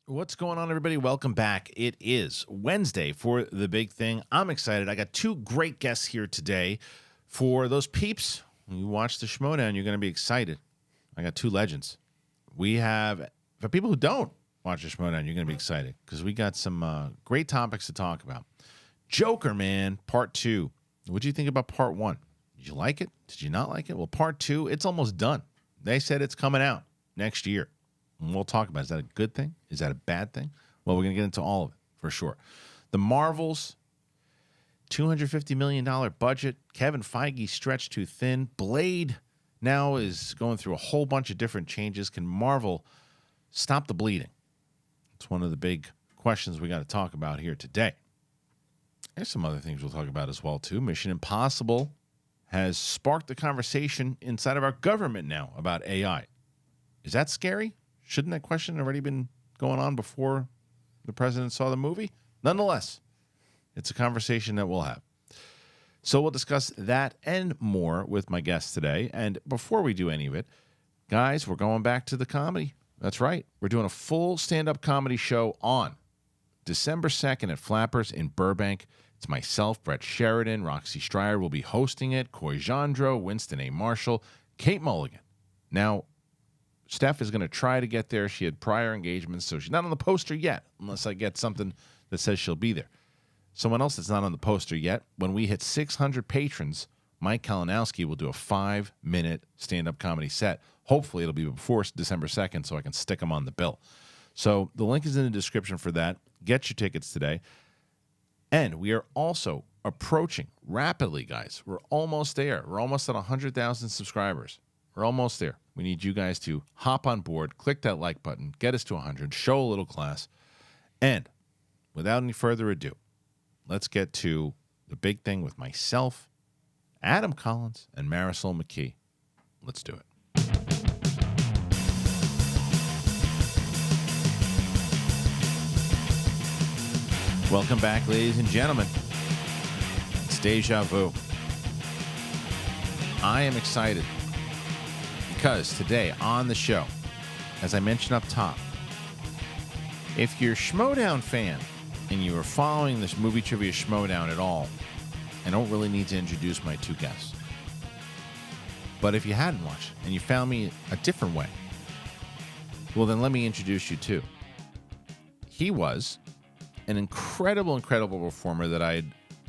What's going on, everybody? Welcome back. It is Wednesday for the big thing. I'm excited. I got two great guests here today. For those peeps, when you watch the Schmodown, you're going to be excited. I got two legends. We have, for people who don't watch the Schmodown, you're going to be excited because we got some great topics to talk about. Joker, man, part 2. What did you think about part 1? Did you like it? Did you not like it? Well, part 2, it's almost done. They said it's coming out next year. And we'll talk about it. Is that a good thing? Is that a bad thing? Well, we're going to get into all of it for sure. The Marvels, $250 million budget. Kevin Fiege stretched too thin. Blade now is going through a whole bunch of different changes. Can Marvel stop the bleeding? It's one of the big questions we got to talk about here today. There's some other things we'll talk about as well, too. Mission Impossible has sparked the conversation inside of our government now about AI. Is that scary? Shouldn't that question already been going on before the president saw the movie? Nonetheless, it's a conversation that we'll have. So we'll discuss that and more with my guests today. And before we do any of it, guys, we're going back to the comedy. That's right. We're doing a full stand-up comedy show on December 2nd at Flappers in Burbank. It's myself, Brett Sheridan, Roxy Stryer will be hosting it, Coy Jandreau, Winston A. Marshall, Kate Mulligan. Now, Steph is going to try to get there. She had prior engagements, so she's not on the poster yet, unless I get something that says she'll be there. Someone else that's not on the poster yet, when we hit 600 patrons, Mike Kalinowski will do a 5-minute stand-up comedy set. Hopefully it'll be before December 2nd so I can stick them on the bill. So the link is in the description for that. Get your tickets today. And we are also approaching rapidly, guys. We're almost there. We're almost at 100,000 subscribers. We're almost there. We need you guys to hop on board, click that like button, get us to 100, show a little class. And without any further ado, let's get to the big thing with myself, Adam Collins, and Marisol Mckee. Let's do it. Welcome back, ladies and gentlemen. It's Deja Vu. I am excited because today on the show, as I mentioned up top, if you're a Schmodown fan and you are following this movie trivia Schmodown at all, I don't really need to introduce my two guests. But if you hadn't watched and you found me a different way, well, then let me introduce you to. He was an incredible performer that I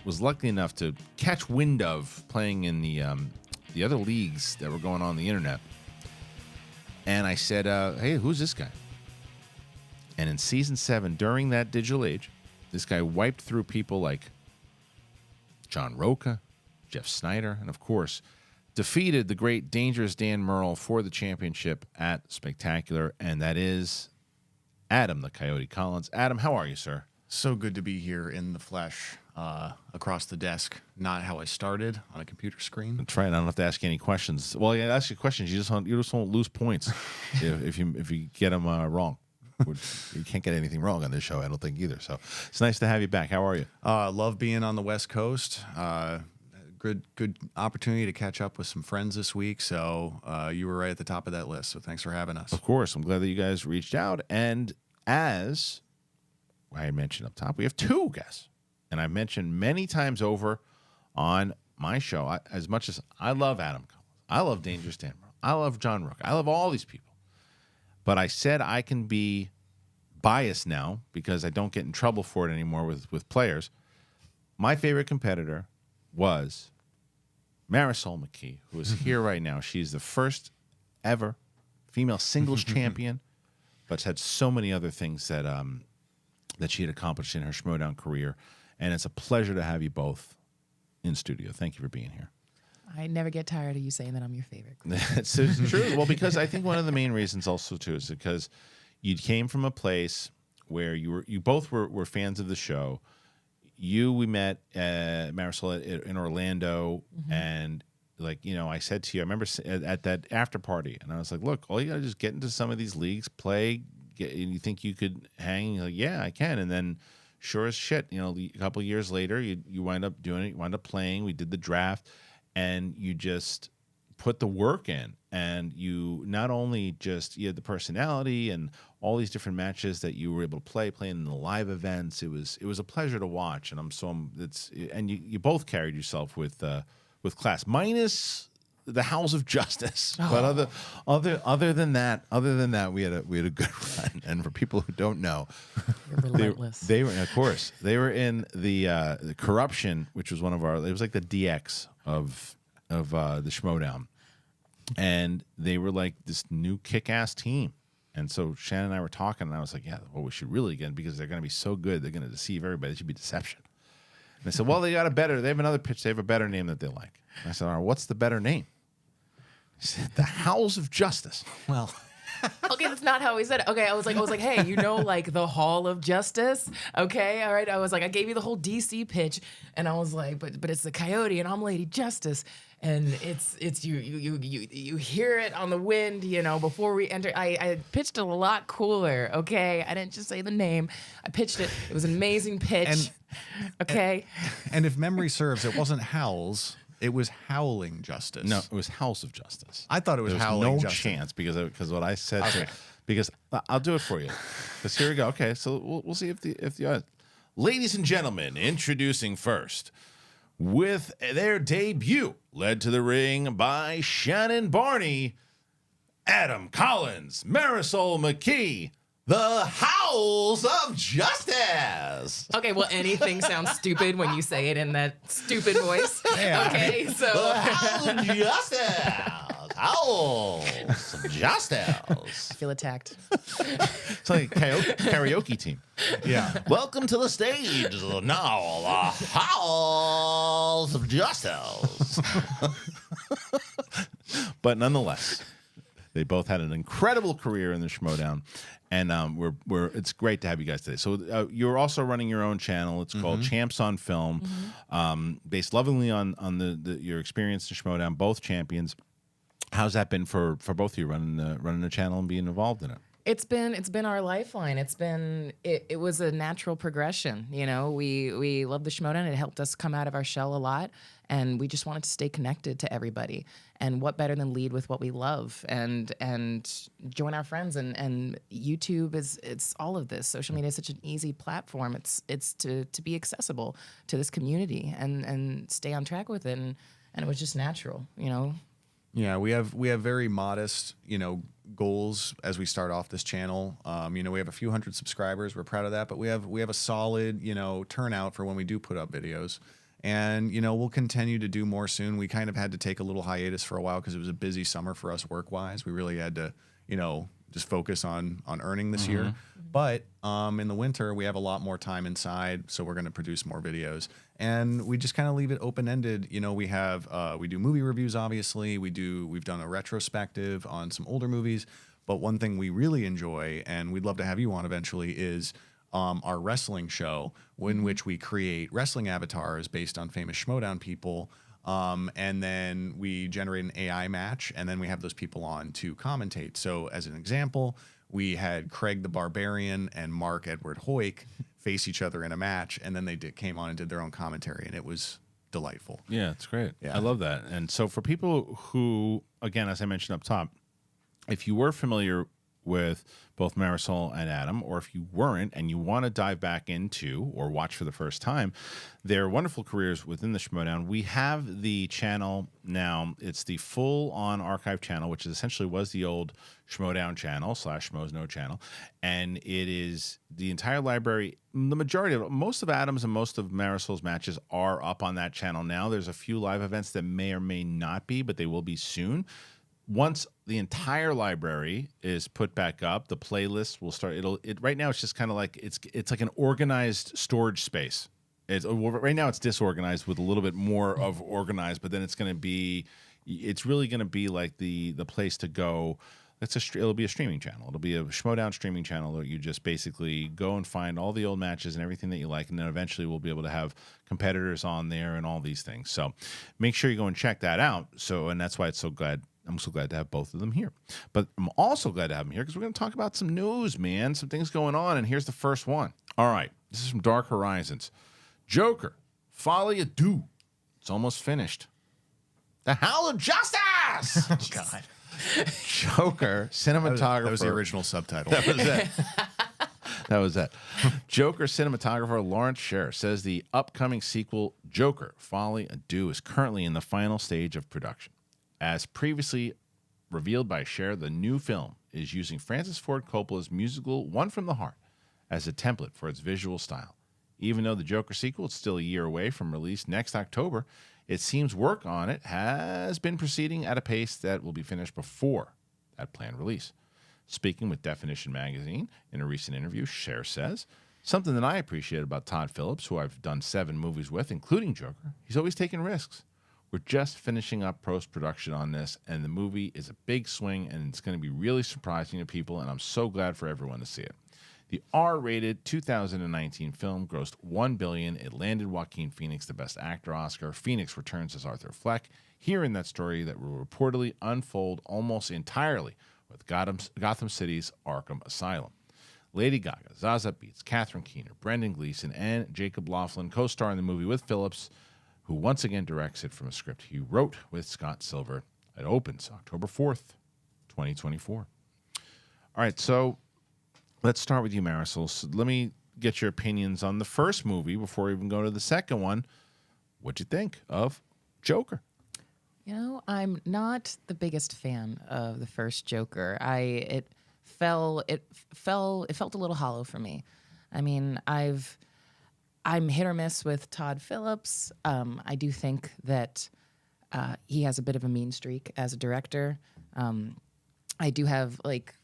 was lucky enough to catch wind of playing in the other leagues that were going on the internet. And I said, hey, who's this guy? And in season 7, during that digital age, this guy wiped through people like John Roca, Jeff Snyder, and of course, defeated the great Dangerous Dan Murrell for the championship at Spectacular. And that is Adam the Coyote Collins. Adam, how are you, sir? So good to be here in the flesh, across the desk. Not how I started on a computer screen. That's right. I don't have to ask you any questions. Well, yeah, ask you questions. You just won't lose points if you get them wrong. You can't get anything wrong on this show, I don't think either. So it's nice to have you back. How are you? Love being on the West Coast. Good opportunity to catch up with some friends this week. So you were right at the top of that list. So thanks for having us. Of course. I'm glad that you guys reached out. And as I mentioned up top, we have two guests. And I've mentioned many times over on my show, as much as I love Adam Collins, I love Dangerous Dan Murrell, I love John Rook, I love all these people. But I said I can be biased now because I don't get in trouble for it anymore with players. My favorite competitor was Marisol Mckee, who is here right now. She's the first ever female singles champion, but's had so many other things that she had accomplished in her Schmodown career. And it's a pleasure to have you both in studio. Thank you for being here. I never get tired of you saying that I'm your favorite. It's true. Well, because I think one of the main reasons also, too, is because you came from a place where you both were fans of the show. We met Marisol in Orlando, and I said to you, I remember at that after party, and I was like, look, all you got to do is get into some of these leagues, play, and you think you could hang? Like, yeah, I can. And then sure as shit, a couple of years later, you wind up doing it, you wind up playing, we did the draft, and you just put the work in, and you not only just you had the personality and all these different matches that you were able to play in the live events. It was a pleasure to watch, and you both carried yourself with class, minus the Howls of Justice. But other than that, we had a good run. And for people who don't know, You're relentless. they were, of course, they were in the Corruption, which was one of our. It was like the DX of the Schmodown, and they were like this new kick-ass team. And so Shannon and I were talking, and I was like, yeah, well, we should really get in because they're going to be so good. They're going to deceive everybody. It should be deception. And I said, well, they have another pitch. They have a better name that they like. And I said, all right, what's the better name? He said, the Howls of Justice. Well, Okay, that's not how he said it. Okay, I was like, hey, you know, like the Hall of Justice. Okay, all right. I was like, I gave you the whole DC pitch, and I was like, but it's the Coyote, and I'm Lady Justice, and it's you hear it on the wind, you know. Before we enter, I pitched it a lot cooler. Okay, I didn't just say the name. I pitched it. It was an amazing pitch. Okay. And if memory serves, it wasn't Howls. It was Howling Justice. No, it was House of Justice. I thought it was There was Howling no Justice. chance because what I said. Because I'll do it for you. Because here we go. Okay, so we'll see if the ladies and gentlemen, introducing first with their debut, led to the ring by Shannon Barney, Adam Collins, Marisol Mckee, the Howls of Justice. Okay, well, anything sounds stupid when you say it in that stupid voice. Yeah. Okay, The so Howls of Justice. Howls of Justice. I feel attacked. It's like a karaoke team. Yeah. Welcome to the stage now, the Howls of Justice. But nonetheless, they both had an incredible career in the Schmodown, and it's great to have you guys today. So you're also running your own channel. It's called Champs on Film, based lovingly on your experience in Schmodown, both champions. How's that been for both of you running the channel and being involved in it? It's been our lifeline. It was a natural progression. You know, we love the Schmodown. It helped us come out of our shell a lot, and we just wanted to stay connected to everybody. And what better than lead with what we love and join our friends. And YouTube it's all of this. Social media is such an easy platform. It's to be accessible to this community and stay on track with it. And it was just natural, you know. Yeah, we have very modest, goals as we start off this channel. We have a few hundred subscribers. We're proud of that, but we have a solid, turnout for when we do put up videos. And, we'll continue to do more soon. We kind of had to take a little hiatus for a while because it was a busy summer for us work-wise. We really had to, just focus on earning this year. But in the winter, we have a lot more time inside, so we're going to produce more videos. And we just kind of leave it open-ended. We do movie reviews, obviously. We've done a retrospective on some older movies. But one thing we really enjoy, and we'd love to have you on eventually, is our wrestling show, in which we create wrestling avatars based on famous Schmodown people. And then we generate an AI match, and then we have those people on to commentate. So as an example, we had Craig the Barbarian and Mark Edward Hoyk face each other in a match, and then they came on and did their own commentary, and it was delightful. Yeah, it's great. Yeah. I love that. And so for people who, again, as I mentioned up top, if you were familiar with both Marisol and Adam, or if you weren't and you want to dive back into or watch for the first time their wonderful careers within the Schmodown, we have the channel now. It's the full-on archive channel, which essentially was the old Schmodown channel / Schmoes No channel, and it is the entire library. The majority of most of Adam's and most of Marisol's matches are up on that channel now. There's a few live events that may or may not be, but they will be soon. Once the entire library is put back up, the playlist will start. Right now it's just kind of like it's like an organized storage space. Right now it's disorganized with a little bit more of organized, but then it's really going to be like the place to go. It'll be a streaming channel. It'll be a Schmodown streaming channel that you just basically go and find all the old matches and everything that you like, and then eventually we'll be able to have competitors on there and all these things. So make sure you go and check that out. And that's why I'm so glad to have both of them here. But I'm also glad to have them here because we're going to talk about some news, man. Some things going on, and here's the first one. All right, this is from Dark Horizons. Joker, Folly Adieu. It's almost finished. The Howl of Justice! Yes. Oh, God. Joker cinematographer. That was the original subtitle. That was it. That was it. Joker cinematographer Lawrence Sher says the upcoming sequel, Joker, Folly, Adieu, is currently in the final stage of production. As previously revealed by Sher, the new film is using Francis Ford Coppola's musical One from the Heart as a template for its visual style. Even though the Joker sequel is still a year away from release next October, it seems work on it has been proceeding at a pace that will be finished before that planned release. Speaking with Definition Magazine in a recent interview, Cher says, something that I appreciate about Todd Phillips, who I've done 7 movies with, including Joker, he's always taking risks. We're just finishing up post-production on this, and the movie is a big swing, and it's going to be really surprising to people, and I'm so glad for everyone to see it. The R-rated 2019 film grossed $1 billion. It landed Joaquin Phoenix the Best Actor Oscar. Phoenix returns as Arthur Fleck, here in that story that will reportedly unfold almost entirely with Gotham City's Arkham Asylum. Lady Gaga, Zaza Beetz, Catherine Keener, Brendan Gleeson, and Jacob Laughlin co-star in the movie with Phillips, who once again directs it from a script he wrote with Scott Silver. It opens October 4th, 2024. All right, so let's start with you, Marisol. So let me get your opinions on the first movie before we even go to the second one. What'd you think of Joker? You know, I'm not the biggest fan of the first Joker. It felt a little hollow for me. I mean, I'm hit or miss with Todd Phillips. I do think that he has a bit of a mean streak as a director. I do have like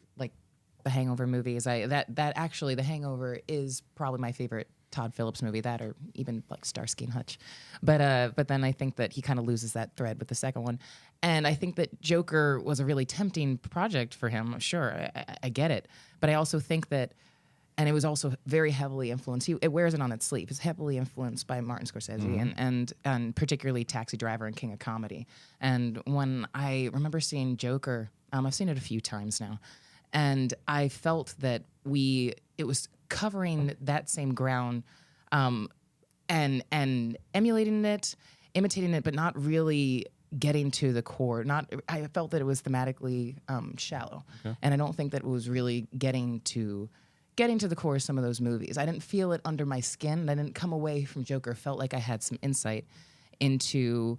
the Hangover movies. That actually, The Hangover is probably my favorite Todd Phillips movie, that or even like Starsky and Hutch. But then I think that he kind of loses that thread with the second one. And I think that Joker was a really tempting project for him. Sure, I get it. But I also think that, and it was also very heavily influenced. It wears it on its sleeve. It's heavily influenced by Martin Scorsese and particularly Taxi Driver and King of Comedy. And when I remember seeing Joker, I've seen it a few times now, and I felt that it was covering that same ground, and emulating it, imitating it, but not really getting to the core. I felt that it was thematically shallow, and I don't think that it was really getting to the core of some of those movies. I didn't feel it under my skin, and I didn't come away from Joker felt like I had some insight into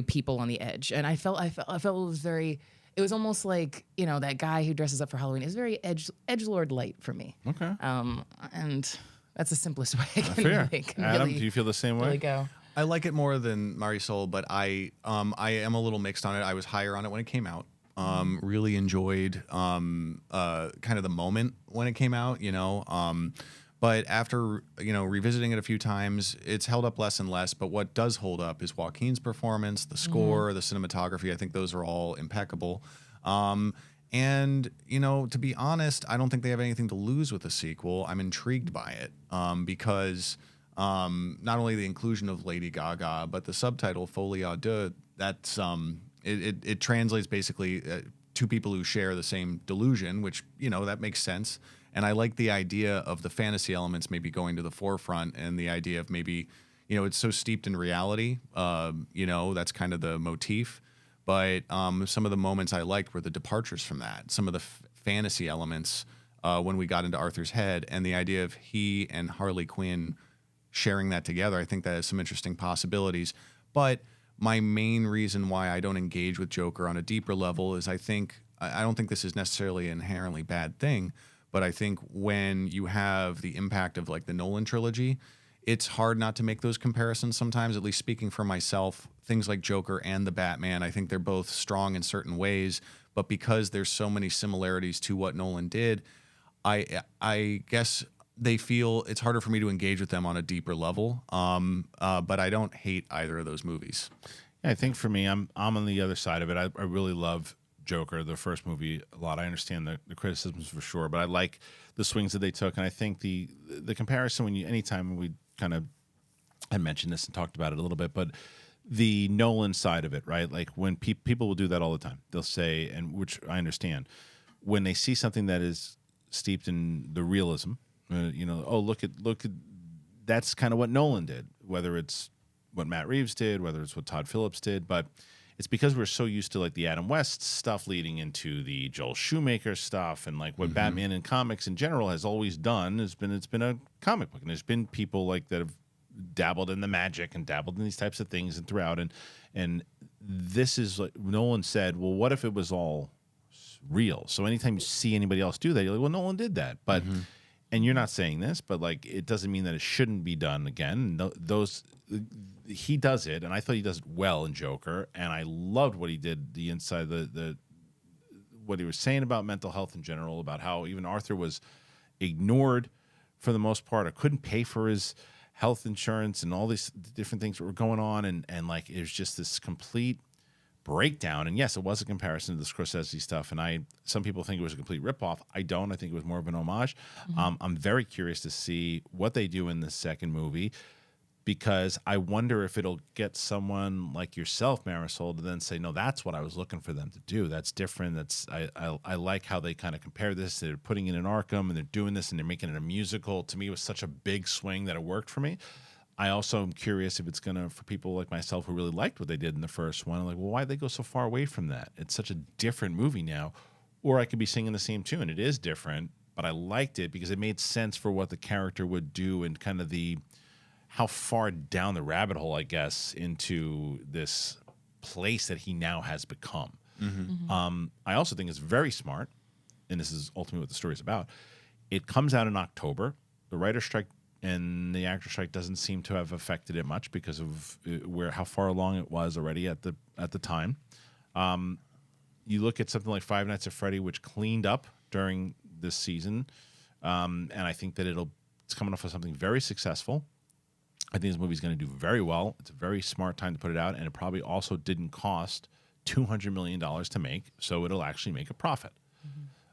people on the edge, and I felt it was very. It was almost like, you know, that guy who dresses up for Halloween is very edgelord light for me. Okay. And that's the simplest way I can Fair. make. Adam, really, do you feel the same way? really go. I like it more than Marisol, but I am a little mixed on it. I was higher on it when it came out. Really enjoyed kind of the moment when it came out, you know. But after, you know, revisiting it a few times, it's held up less and less. But what does hold up is Joaquin's performance, the score, the cinematography. I think those are all impeccable. And, you know, to be honest, I don't think they have anything to lose with the sequel. I'm intrigued by it because not only the inclusion of Lady Gaga, but the subtitle, Folie à deux, that's, it translates basically two people who share the same delusion, which, you know, that makes sense. And I like the idea of the fantasy elements maybe going to the forefront, and the idea of maybe, you know, it's so steeped in reality, you know, that's kind of the motif. But some of the moments I liked were the departures from that, some of the fantasy elements when we got into Arthur's head, and the idea of he and Harley Quinn sharing that together. I think that has some interesting possibilities. But my main reason why I don't engage with Joker on a deeper level is I don't think this is necessarily an inherently bad thing. But I think when you have the impact of like the Nolan trilogy, it's hard not to make those comparisons sometimes, at least speaking for myself. Things like Joker and the Batman, I think they're both strong in certain ways. But because there's so many similarities to what Nolan did, I guess they feel it's harder for me to engage with them on a deeper level. But I don't hate either of those movies. Yeah, I think for me, I'm on the other side of it. I really love Joker, the first movie, a lot. I understand the criticisms for sure, but I like the swings that they took, and I think the comparison anytime we kind of had mentioned this and talked about it a little bit, but the Nolan side of it, right? Like when people will do that all the time, they'll say, and which I understand, when they see something that is steeped in the realism, you know, oh look at that's kind of what Nolan did, whether it's what Matt Reeves did, whether it's what Todd Phillips did, but it's because we're so used to like the Adam West stuff leading into the Joel Schumacher stuff, and like what Batman in comics in general has always done has been it's been a comic book, and there's been people like that have dabbled in the magic and dabbled in these types of things and throughout, and this is like Nolan said, well, what if it was all real? So anytime you see anybody else do that, you're like, well, Nolan did that, but and you're not saying this, but like it doesn't mean that it shouldn't be done again. Those he does it, and I thought he does it well in Joker, and I loved what he did. The inside the what he was saying about mental health in general, about how even Arthur was ignored for the most part, or couldn't pay for his health insurance, and all these different things that were going on, and like it was just this complete breakdown. And yes, it was a comparison to the Scorsese stuff, and some people think it was a complete ripoff. I don't. I think it was more of an homage. I'm very curious to see what they do in the second movie, because I wonder if it'll get someone like yourself, Marisol, to then say, no, that's what I was looking for them to do. That's different. I like how they kind of compare this. They're putting it in Arkham, and they're doing this, and they're making it a musical. To me, it was such a big swing that it worked for me. I also am curious if it's going to, for people like myself who really liked what they did in the first one, I'm like, well, why'd they go so far away from that? It's such a different movie now. Or I could be singing the same tune. It is different, but I liked it because it made sense for what the character would do, and kind of how far down the rabbit hole, I guess, into this place that he now has become. I also think it's very smart, and this is ultimately what the story is about. It comes out in October. The writer's strike and the actor strike doesn't seem to have affected it much because of how far along it was already at the time. You look at something like Five Nights at Freddy, which cleaned up during this season, and I think that it's coming off of something very successful. I think this movie's going to do very well. It's a very smart time to put it out, and it probably also didn't cost $200 million to make, so it'll actually make a profit.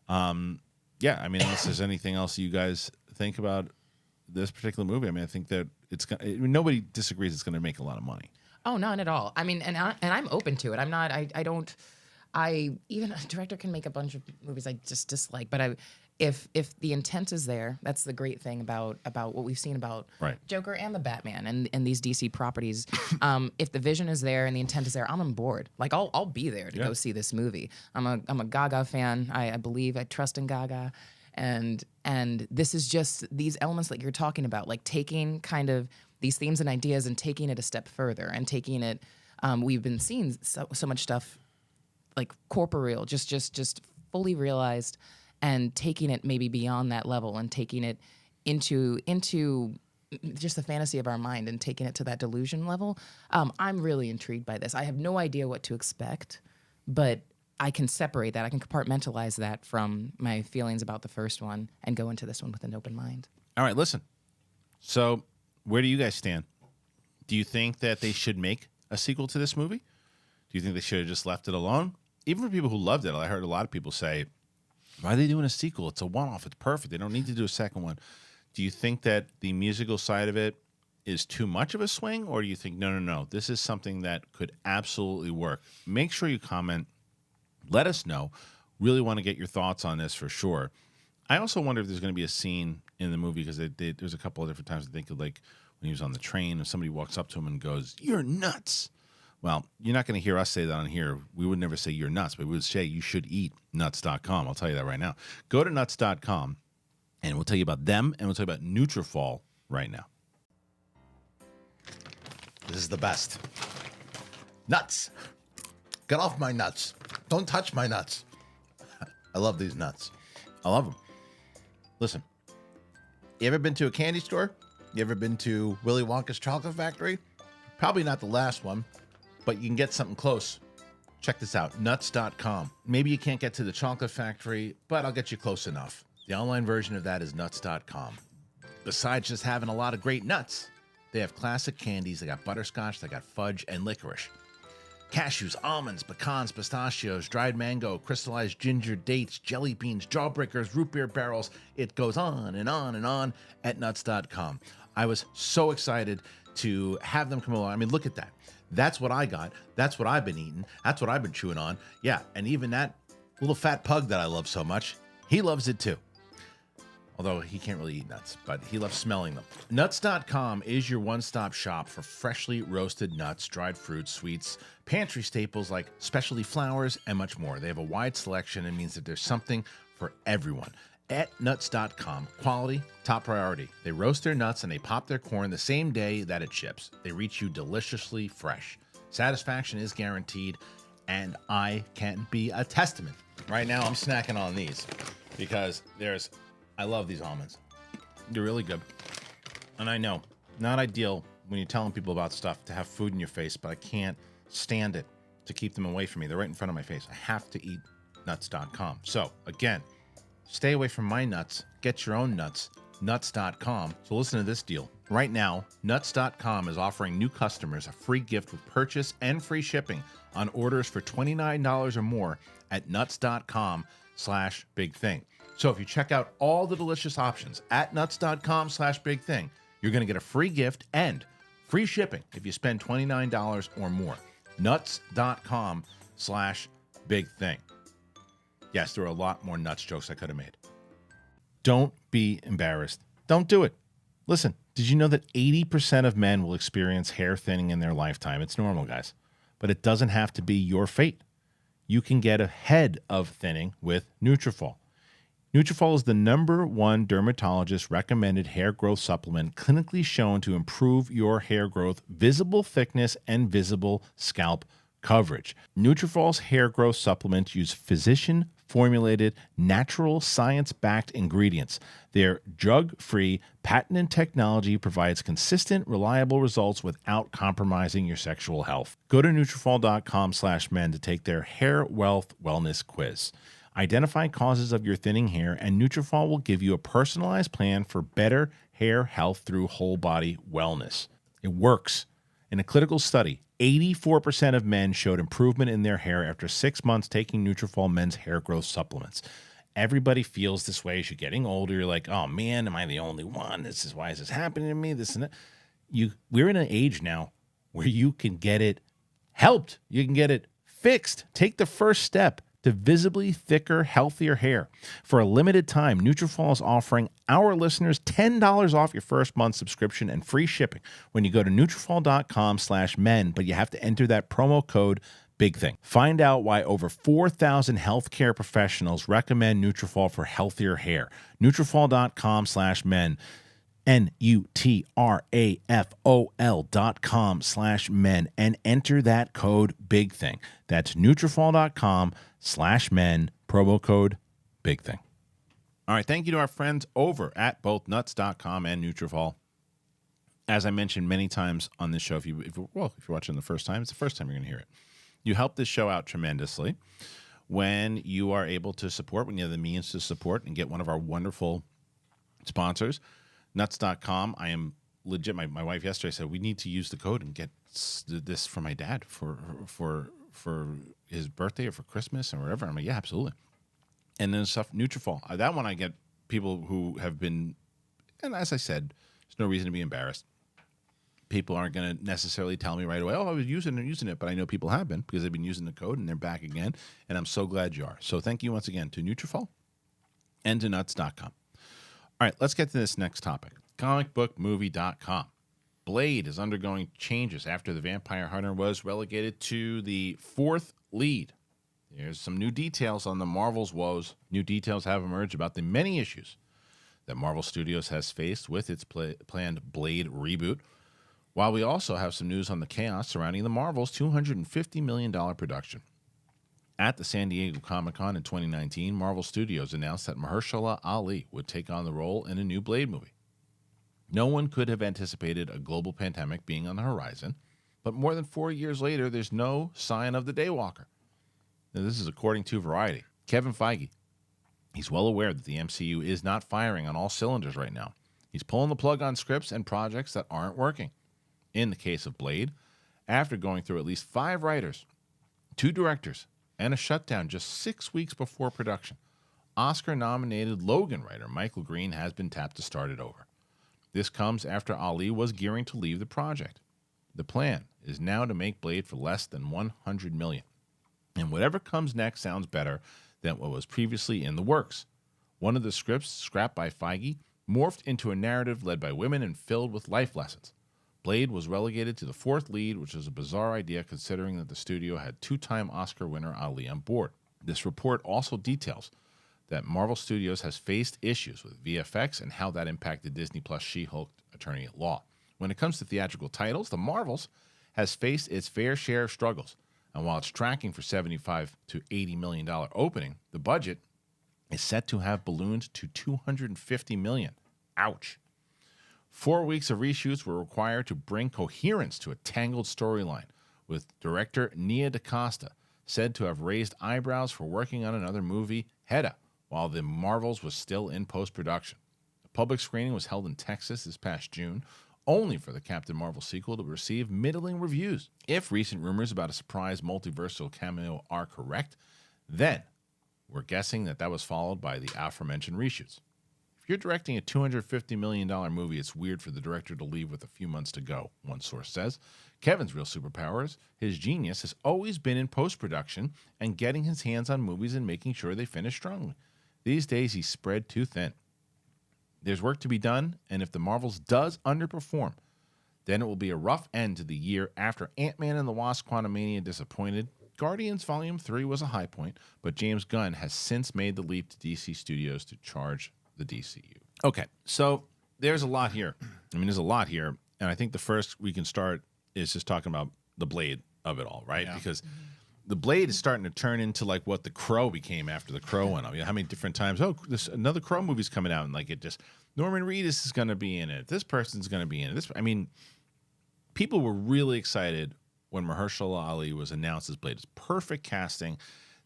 Yeah, I mean, unless there's anything else you guys think about this particular movie, I mean, I think that nobody disagrees it's going to make a lot of money. Oh, none at all. I mean, and I'm open to it. I'm not. Even a director can make a bunch of movies I just dislike, but if the intent is there, that's the great thing about what we've seen about Joker and the Batman and these DC properties. If the vision is there and the intent is there, I'm on board. Like I'll be there to go see this movie. I'm a Gaga fan. I trust in Gaga. And this is just these elements that you're talking about, like taking kind of these themes and ideas and taking it a step further, and taking it. We've been seeing so much stuff like corporeal, just fully realized, and taking it maybe beyond that level, and taking it into just the fantasy of our mind, and taking it to that delusion level. I'm really intrigued by this. I have no idea what to expect, but I can separate that. I can compartmentalize that from my feelings about the first one and go into this one with an open mind. All right, listen. So where do you guys stand? Do you think that they should make a sequel to this movie? Do you think they should have just left it alone? Even for people who loved it, I heard a lot of people say, why are they doing a sequel? It's a one-off. It's perfect. They don't need to do a second one. Do you think that the musical side of it is too much of a swing? Or do you think, no, this is something that could absolutely work? Make sure you comment. Let us know. Really want to get your thoughts on this for sure. I also wonder if there's going to be a scene in the movie, because there's a couple of different times I think of, like when he was on the train and somebody walks up to him and goes, "You're nuts." Well, you're not going to hear us say that on here. We would never say you're nuts, but we would say you should eat nuts.com. I'll tell you that right now. Go to nuts.com, and we'll tell you about them, and we'll tell you about NUTRAFOL right now. This is the best. Nuts. Get off my nuts. Don't touch my nuts. I love these nuts. I love them. Listen, you ever been to a candy store? You ever been to Willy Wonka's chocolate factory? Probably not the last one, but you can get something close. Check this out, nuts.com. Maybe you can't get to the chocolate factory, but I'll get you close enough. The online version of that is nuts.com. Besides just having a lot of great nuts, they have classic candies. They got butterscotch, they got fudge, and licorice. Cashews, almonds, pecans, pistachios, dried mango, crystallized ginger, dates, jelly beans, jawbreakers, root beer barrels. It goes on and on and on at nuts.com. I was so excited to have them come along. I mean, look at that. That's what I got. That's what I've been eating. That's what I've been chewing on. Yeah, and even that little fat pug that I love so much, he loves it too. Although he can't really eat nuts, but he loves smelling them. Nuts.com is your one-stop shop for freshly roasted nuts, dried fruits, sweets, pantry staples like specialty flours, and much more. They have a wide selection and means that there's something for everyone. At Nuts.com, quality, top priority. They roast their nuts and they pop their corn the same day that it ships. They reach you deliciously fresh. Satisfaction is guaranteed, and I can be a testament. Right now, I'm snacking on these because I love these almonds. They're really good. And I know, not ideal when you're telling people about stuff to have food in your face, but I can't stand it to keep them away from me. They're right in front of my face. I have to eat Nuts.com. So, again, stay away from my nuts. Get your own nuts. Nuts.com. So listen to this deal. Right now, Nuts.com is offering new customers a free gift with purchase and free shipping on orders for $29 or more at Nuts.com/bigthing. So if you check out all the delicious options at Nuts.com/bigthing, you're going to get a free gift and free shipping if you spend $29 or more. Nuts.com/bigthing. Yes, there are a lot more nuts jokes I could have made. Don't be embarrassed. Don't do it. Listen, did you know that 80% of men will experience hair thinning in their lifetime? It's normal, guys. But it doesn't have to be your fate. You can get ahead of thinning with NUTRAFOL. NUTRAFOL is the #1 dermatologist recommended hair growth supplement clinically shown to improve your hair growth, visible thickness, and visible scalp coverage. NUTRAFOL's hair growth supplements use physician-formulated, natural, science-backed ingredients. Their drug-free, patented technology provides consistent, reliable results without compromising your sexual health. Go to Nutrafol.com/men to take their hair wealth wellness quiz. Identify causes of your thinning hair, and Nutrafol will give you a personalized plan for better hair health through whole body wellness. It works. In a clinical study, 84% of men showed improvement in their hair after 6 months taking Nutrafol men's hair growth supplements. Everybody feels this way as you're getting older. You're like, oh man, am I the only one? Why is this happening to me? This and that. We're in an age now where you can get it helped. You can get it fixed. Take the first step to visibly thicker, healthier hair. For a limited time, Nutrafol is offering our listeners $10 off your first month subscription and free shipping when you go to Nutrafol.com/men, but you have to enter that promo code BIGTHING. Find out why over 4,000 healthcare professionals recommend Nutrafol for healthier hair. Nutrafol.com/men. Nutrafol.com/men and enter that code BIGTHING. That's Nutrafol.com/men, promo code BIGTHING. All right, thank you to our friends over at both Nuts.com and Nutrafol. As I mentioned many times on this show, if you're watching the first time, it's the first time you're going to hear it. You help this show out tremendously when you are able to support, when you have the means to support and get one of our wonderful sponsors. Nuts.com. I am legit. My wife yesterday said we need to use the code and get this for my dad for his birthday or for Christmas or whatever. I'm like, yeah, absolutely. And then stuff Nutrafol. That one I get people who have been, and as I said, there's no reason to be embarrassed. People aren't going to necessarily tell me right away, oh, I was using it, but I know people have been because they've been using the code and they're back again. And I'm so glad you are. So thank you once again to Nutrafol and to Nuts.com. All right, let's get to this next topic. Comicbookmovie.com. Blade is undergoing changes after the Vampire Hunter was relegated to the 4th lead. There's some new details on the Marvel's woes. New details have emerged about the many issues that Marvel Studios has faced with its planned Blade reboot, while we also have some news on the chaos surrounding the Marvel's $250 million production. At the San Diego Comic-Con in 2019, Marvel Studios announced that Mahershala Ali would take on the role in a new Blade movie. No one could have anticipated a global pandemic being on the horizon, but more than 4 years later, there's no sign of the Daywalker. Now, this is according to Variety. Kevin Fiege, he's well aware that the MCU is not firing on all cylinders right now. He's pulling the plug on scripts and projects that aren't working. In the case of Blade, after going through at least 5 writers, 2 directors, and a shutdown just 6 weeks before production, Oscar-nominated Logan writer Michael Green has been tapped to start it over. This comes after Ali was gearing to leave the project. The plan is now to make Blade for less than $100 million. And whatever comes next sounds better than what was previously in the works. One of the scripts, scrapped by Feige, morphed into a narrative led by women and filled with life lessons. Blade was relegated to the fourth lead, which was a bizarre idea considering that the studio had two-time Oscar winner Ali on board. This report also details that Marvel Studios has faced issues with VFX and how that impacted Disney Plus She-Hulk Attorney at Law. When it comes to theatrical titles, The Marvels has faced its fair share of struggles. And while it's tracking for $75 to $80 million opening, the budget is set to have ballooned to $250 million. Ouch. 4 weeks of reshoots were required to bring coherence to a tangled storyline, with director Nia DaCosta said to have raised eyebrows for working on another movie, Hedda, while The Marvels was still in post-production. A public screening was held in Texas this past June, only for the Captain Marvel sequel to receive middling reviews. If recent rumors about a surprise multiversal cameo are correct, then we're guessing that was followed by the aforementioned reshoots. If you're directing a $250 million movie, it's weird for the director to leave with a few months to go, one source says. Kevin's real superpowers, his genius, has always been in post-production and getting his hands on movies and making sure they finish strongly. These days, he's spread too thin. There's work to be done, and if The Marvels does underperform, then it will be a rough end to the year after Ant-Man and the Wasp: Quantumania disappointed. Guardians Volume 3 was a high point, but James Gunn has since made the leap to DC Studios to charge the DCU. Okay, so there's a lot here. There's a lot here, and I think the first we can start is just talking about the Blade of it all, right? Yeah. Because the Blade is starting to turn into like what the Crow became after the Crow went on. How many different times? Oh, another Crow movie's coming out, and like it just Norman Reedus is going to be in it. This person's going to be in it. People were really excited when Mahershala Ali was announced as Blade. It's perfect casting.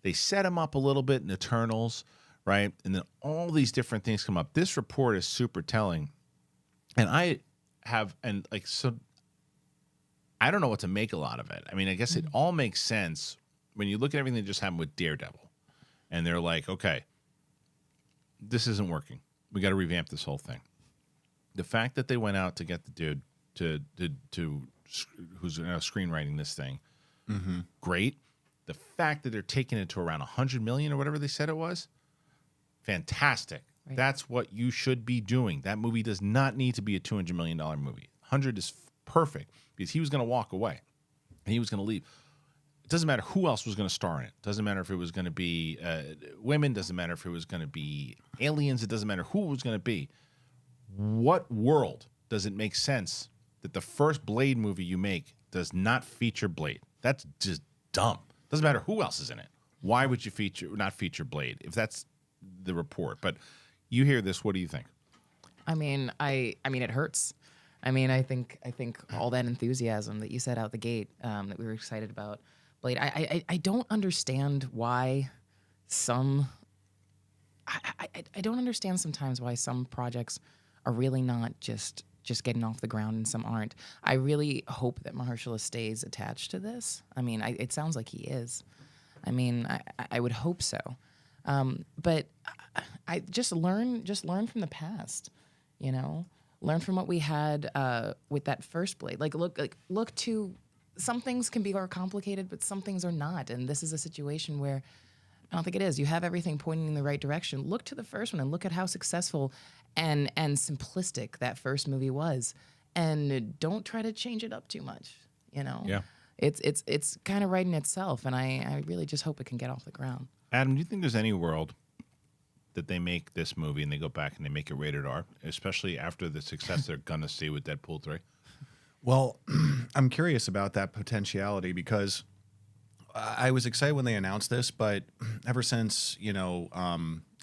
They set him up a little bit in Eternals, right? And then all these different things come up. This report is super telling, and I don't know what to make a lot of it. I guess it all makes sense when you look at everything that just happened with Daredevil, and they're like, okay, this isn't working. We got to revamp this whole thing. The fact that they went out to get the dude to who's now screenwriting this thing, great. The fact that they're taking it to around $100 million or whatever they said it was, fantastic. Right. That's what you should be doing. That movie does not need to be a $200 million movie. 100 is perfect because he was going to walk away and he was going to leave. It doesn't matter who else was going to star in it. Doesn't matter if it was going to be women. Doesn't matter if it was going to be aliens. It doesn't matter who it was going to be. What world does it make sense that the first Blade movie you make does not feature Blade? That's just dumb. Doesn't matter who else is in it. Why would you not feature Blade if that's the report? But you hear this, what do you think? It hurts. I think all that enthusiasm that you said out the gate, that we were excited about Blade. I don't understand why I don't understand sometimes why some projects are really not just getting off the ground and some aren't. I really hope that Mahershala stays attached to this. It sounds like he is. I would hope so. But I just learn from the past, learn from what we had with that first Blade. Look to some things can be more complicated, but some things are not. And this is a situation where I don't think it is. You have everything pointing in the right direction. Look to the first one and look at how successful and simplistic that first movie was, and don't try to change it up too much. Yeah, it's kind of writing itself, and I really just hope it can get off the ground. Adam, do you think there's any world that they make this movie and they go back and they make it rated R, especially after the success they're gonna see with Deadpool 3? Well, I'm curious about that potentiality because I was excited when they announced this, but ever since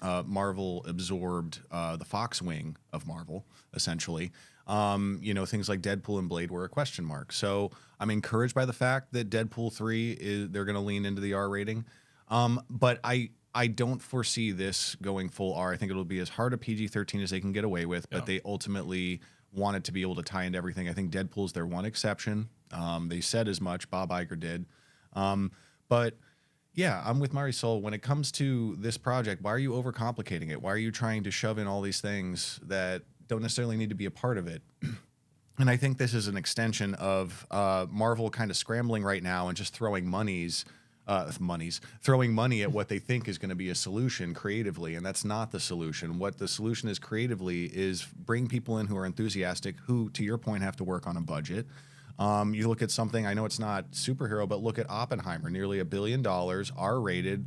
Marvel absorbed the Fox wing of Marvel, essentially, things like Deadpool and Blade were a question mark. So I'm encouraged by the fact that Deadpool 3 they're going to lean into the R rating, but I don't foresee this going full R. I think it'll be as hard a PG-13 as they can get away with, but they ultimately wanted to be able to tie into everything. I think Deadpool's their one exception. They said as much. Bob Iger did. But yeah, I'm with Marisol. When it comes to this project, why are you overcomplicating it? Why are you trying to shove in all these things that don't necessarily need to be a part of it? And I think this is an extension of Marvel kind of scrambling right now and just throwing monies throwing money at what they think is going to be a solution creatively, and that's not the solution. What the solution is creatively is bring people in who are enthusiastic, who, to your point, have to work on a budget. You look at something, I know it's not superhero, but look at Oppenheimer, nearly $1 billion, R-rated,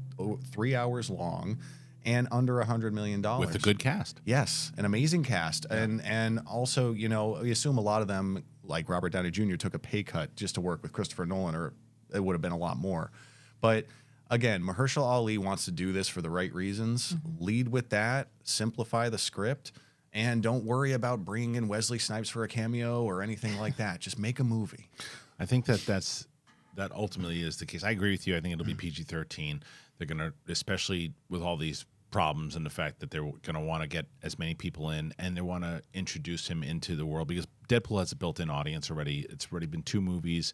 3 hours long, and under $100 million. With a good cast. Yes, an amazing cast. Yeah. And also, you know, we assume a lot of them, like Robert Downey Jr., took a pay cut just to work with Christopher Nolan, or it would have been a lot more. But again, Mahershala Ali wants to do this for the right reasons. Lead with that, simplify the script, and don't worry about bringing in Wesley Snipes for a cameo or anything like that. Just make a movie. I think that ultimately is the case. I agree with you. I think it'll be PG-13. They're going to, especially with all these problems and the fact that they're going to want to get as many people in, and they want to introduce him into the world, because Deadpool has a built-in audience already. It's already been 2 movies.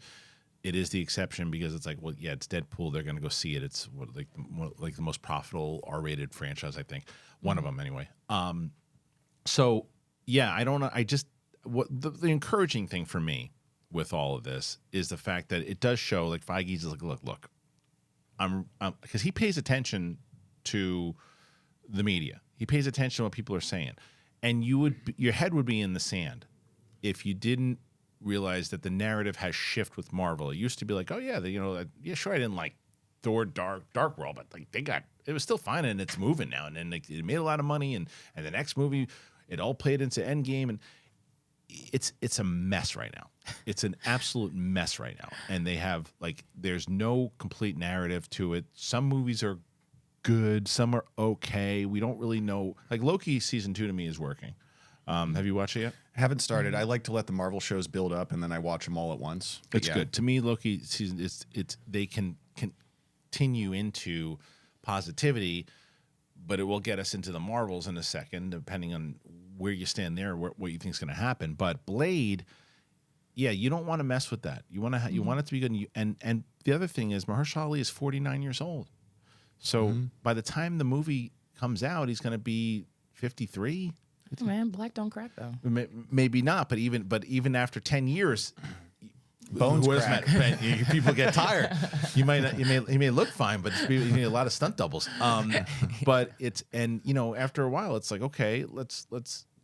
It is the exception because it's like, well, yeah, it's Deadpool. They're going to go see it. It's like the most profitable R-rated franchise, I think. One of them, anyway. So, yeah, I don't know. I just, the encouraging thing for me with all of this is the fact that it does show, like, Feige's like, look, because he pays attention to the media. He pays attention to what people are saying. And your head would be in the sand if you didn't realize that the narrative has shifted with Marvel. It used to be like, oh yeah, yeah, sure, I didn't like Thor Dark World, but like it was still fine and it's moving now, and then like, it made a lot of money, and the next movie it all played into Endgame, and it's a mess right now. It's an absolute mess right now, and they have there's no complete narrative to it. Some movies are good, some are okay. We don't really know. Like Loki season 2 to me is working. Have you watched it yet? Haven't started. I like to let the Marvel shows build up and then I watch them all at once. But it's good. To me, Loki season they can continue into positivity, but it will get us into the Marvels in a second, depending on where you stand there, what you think is going to happen. But Blade, yeah, you don't want to mess with that. You want to you want it to be good. And the other thing is, Mahershala Ali is 49 years old, so by the time the movie comes out, he's going to be 53. Oh, man, black don't crack though. Maybe not, but even after 10 years, bones crack. People get tired. He may look fine, but you need a lot of stunt doubles. But it's, and after a while, it's like, okay, let's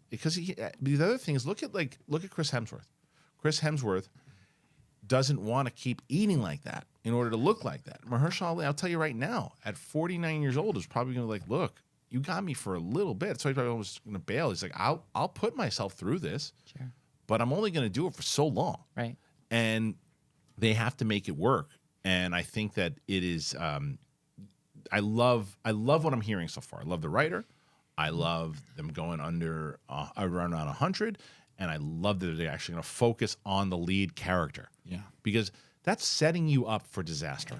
because the other thing is look at Chris Hemsworth. Chris Hemsworth doesn't want to keep eating like that in order to look like that. Mahershala Ali, I'll tell you right now, at 49 years old, is probably going to look. You got me for a little bit, so he probably was going to bail. He's like, I'll put myself through this, sure, but I'm only going to do it for so long, right? And they have to make it work. And I think that it is. I love what I'm hearing so far. I love the writer. I love them going under around 100, and I love that they're actually going to focus on the lead character. Yeah, because that's setting you up for disaster.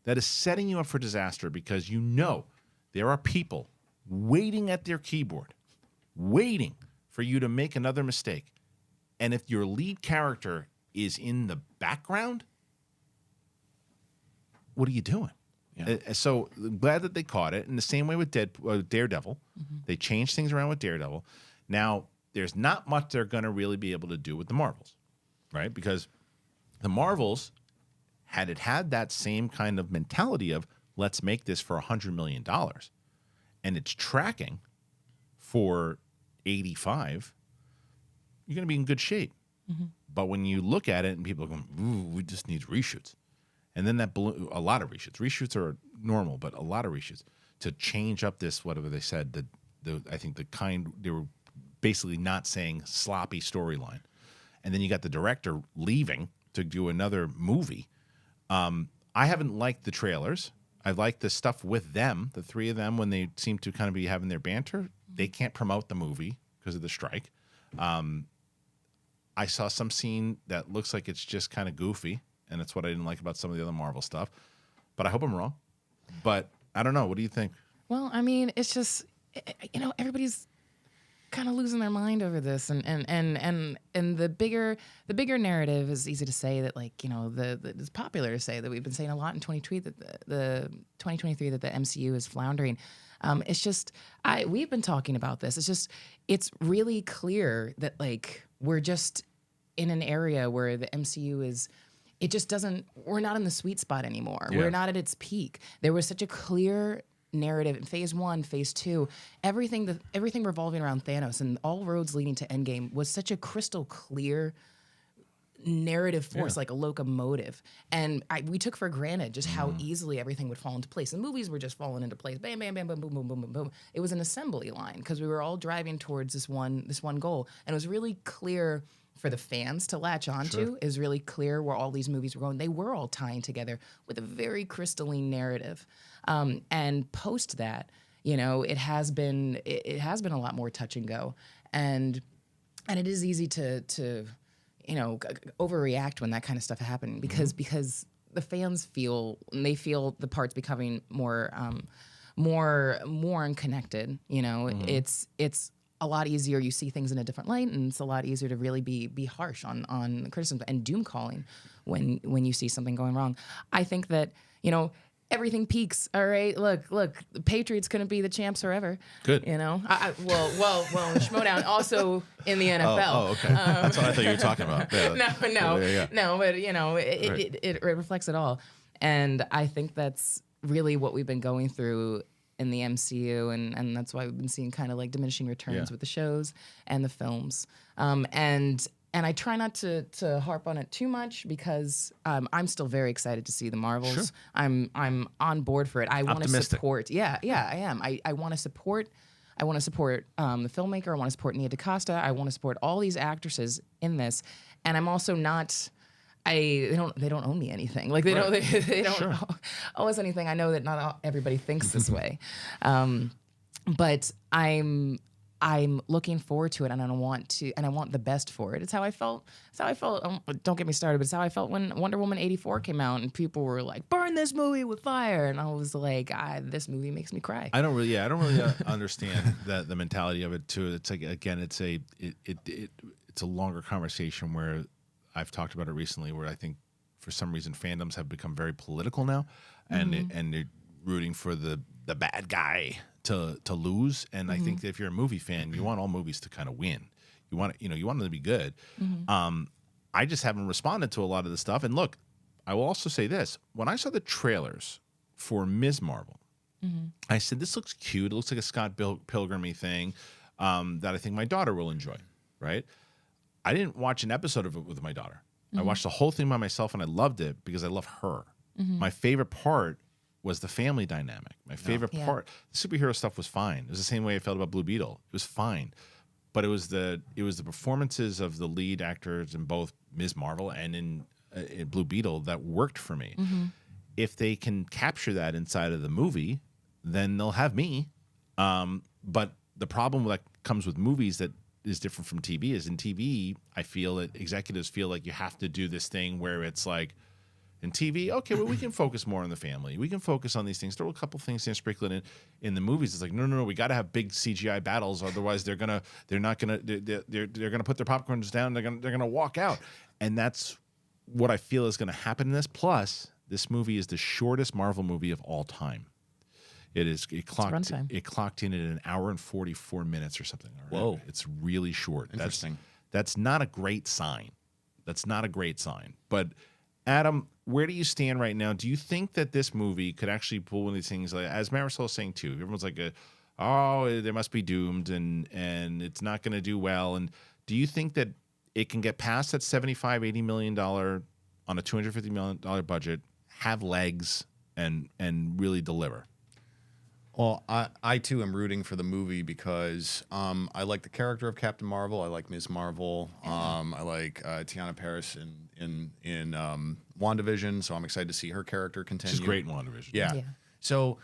That is setting you up for disaster because there are people waiting at their keyboard, waiting for you to make another mistake. And if your lead character is in the background, what are you doing? Yeah. So glad that they caught it. In the same way with Daredevil, they changed things around with Daredevil. Now, there's not much they're going to really be able to do with the Marvels, right? Because the Marvels, had that same kind of mentality of, let's make this for $100 million, and it's tracking for 85, you're going to be in good shape. But when you look at it and people are going, ooh, we just need reshoots. And then a lot of reshoots. Reshoots are normal, but a lot of reshoots to change up this, whatever they said, I think they were basically not saying sloppy storyline. And then you got the director leaving to do another movie. I haven't liked the trailers. I like the stuff with them, the 3 of them, when they seem to kind of be having their banter. They can't promote the movie because of the strike. I saw some scene that looks like it's just kind of goofy, and that's what I didn't like about some of the other Marvel stuff. But I hope I'm wrong. But I don't know. What do you think? Well, I mean, it's just, everybody's kind of losing their mind over this, and the bigger narrative is easy to say that, it's popular to say that we've been saying a lot in 2023 that the MCU is floundering. It's just we've been talking about this. It's really clear that we're just in an area where the MCU it just doesn't, we're not in the sweet spot anymore. Yeah. We're not at its peak. There was such a clear narrative in phase 1, phase 2, everything revolving around Thanos and all roads leading to Endgame was such a crystal clear narrative force, like a locomotive. And we took for granted just how easily everything would fall into place. The movies were just falling into place. Bam, bam, bam, boom, boom, boom, boom, boom, boom. It was an assembly line because we were all driving towards this one goal. And it was really clear for the fans to latch onto. It was really clear where all these movies were going. They were all tying together with a very crystalline narrative. And post that, it has been a lot more touch and go. And it is easy to overreact when that kind of stuff happens because the fans feel the parts becoming more unconnected. It's a lot easier. You see things in a different light, and it's a lot easier to really be harsh on criticism and doom calling when you see something going wrong. I think that everything peaks. All right, look, the Patriots couldn't be the champs forever. Good. Well, the Schmodown also in the NFL. Oh, okay. That's what I thought you were talking about. Yeah. No, but it reflects it all, and I think that's really what we've been going through in the MCU, and that's why we've been seeing kind of like diminishing returns with the shows and the films, and I try not to harp on it too much because I'm still very excited to see the Marvels. Sure. I'm on board for it. I want to support. Yeah, I am. I want to support. I want to support the filmmaker. I want to support Nia DaCosta. I want to support all these actresses in this, and I'm also not. They don't owe me anything. Like they don't owe us anything. I know that not everybody thinks this way, but I'm looking forward to it, and I want the best for it. It's how I felt. Don't get me started, but it's how I felt when Wonder Woman 84 came out, and people were like, "Burn this movie with fire," and I was like, "This movie makes me cry." I don't really understand the mentality of it too. It's like again, it's a longer conversation where I've talked about it recently, where I think for some reason fandoms have become very political now, and they're rooting for the bad guy to lose. And I think that if you're a movie fan, you want all movies to kind of win. You want them to be good. I just haven't responded to a lot of the stuff. And look, I will also say this: when I saw the trailers for Ms. Marvel, I said, "This looks cute. It looks like a Scott Pilgrim-y thing that I think my daughter will enjoy." Right? I didn't watch an episode of it with my daughter. I watched the whole thing by myself, and I loved it because I love her. My favorite part was the family dynamic. My favorite part, the superhero stuff was fine. It was the same way I felt about Blue Beetle. It was fine, but it was the performances of the lead actors in both Ms. Marvel and in Blue Beetle that worked for me. If they can capture that inside of the movie, then they'll have me. But the problem that comes with movies that is different from TV is in TV, I feel that executives feel like you have to do this thing where it's like, in TV, okay, well, we can focus more on the family. We can focus on these things. There were a couple things sprinkled in the movies. It's like, no, we got to have big CGI battles, otherwise they're gonna put their popcorns down. They're gonna walk out, and that's what I feel is gonna happen in this. Plus, this movie is the shortest Marvel movie of all time. It clocked in at an hour and 44 minutes or something. Whoa, it's really short. Interesting. That's not a great sign. But Adam, where do you stand right now? Do you think that this movie could actually pull one of these things, like, as Marisol is saying too? Everyone's like, they must be doomed, and it's not going to do well. And do you think that it can get past that $75-80 million on a $250 million budget, have legs, and really deliver? Well, I too am rooting for the movie because I like the character of Captain Marvel. I like Ms. Marvel. I like Tiana Paris in WandaVision, so I'm excited to see her character continue. She's great in WandaVision. Yeah. So,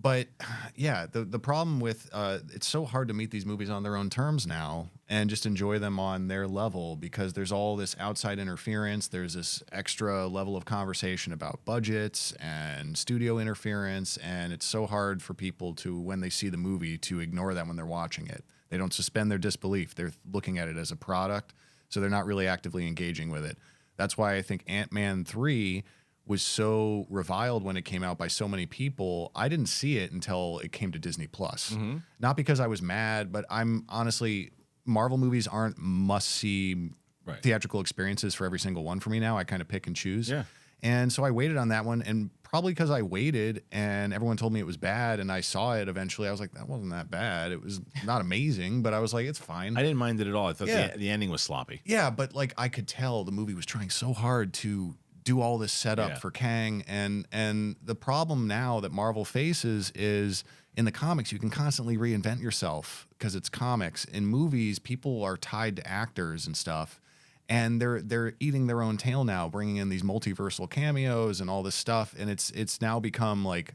but yeah, the problem with it's so hard to meet these movies on their own terms now and just enjoy them on their level because there's all this outside interference. There's this extra level of conversation about budgets and studio interference, and it's so hard for people to, when they see the movie, to ignore that when they're watching it. They don't suspend their disbelief. They're looking at it as a product, so they're not really actively engaging with it. That's why I think Ant-Man 3 was so reviled when it came out by so many people. I didn't see it until it came to Disney Plus. Not because I was mad, but I'm honestly, Marvel movies aren't must-see Right. theatrical experiences for every single one for me now. I kind of pick and choose. Yeah. And so I waited on that one, and probably because I waited and everyone told me it was bad, and I saw it eventually, I was like, that wasn't that bad. It was not amazing, but I was like, it's fine. I didn't mind it at all. I thought Yeah. the ending was sloppy. Yeah, but like I could tell the movie was trying so hard to do all this setup Yeah. for Kang, and the problem now that Marvel faces is in the comics you can constantly reinvent yourself because it's comics. In movies, people are tied to actors and stuff, and they're eating their own tail now, bringing in these multiversal cameos and all this stuff, and it's now become like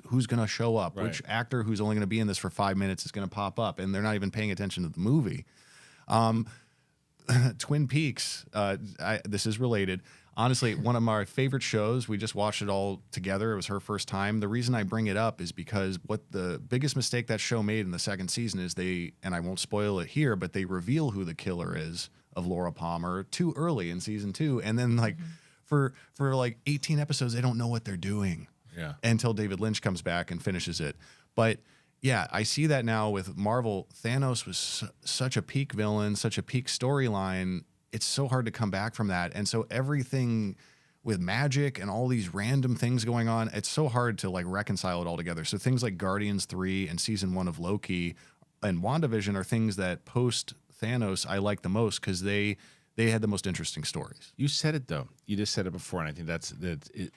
who's going to show up, Right. which actor who's only going to be in this for 5 minutes is going to pop up, and they're not even paying attention to the movie. Twin Peaks, this is related. Honestly, one of my favorite shows. We just watched it all together. It was her first time. The reason I bring it up is because what the biggest mistake that show made in the second season is and I won't spoil it here, but they reveal who the killer is of Laura Palmer too early in season 2. And then like for like 18 episodes, they don't know what they're doing Yeah. until David Lynch comes back and finishes it. But yeah, I see that now with Marvel. Thanos was such a peak villain, such a peak storyline. It's so hard to come back from that. And so everything with magic and all these random things going on, it's so hard to like reconcile it all together. So things like Guardians 3 and season 1 of Loki and WandaVision are things that post Thanos I like the most because they had the most interesting stories. You said it though. You just said it before, and I think that's it.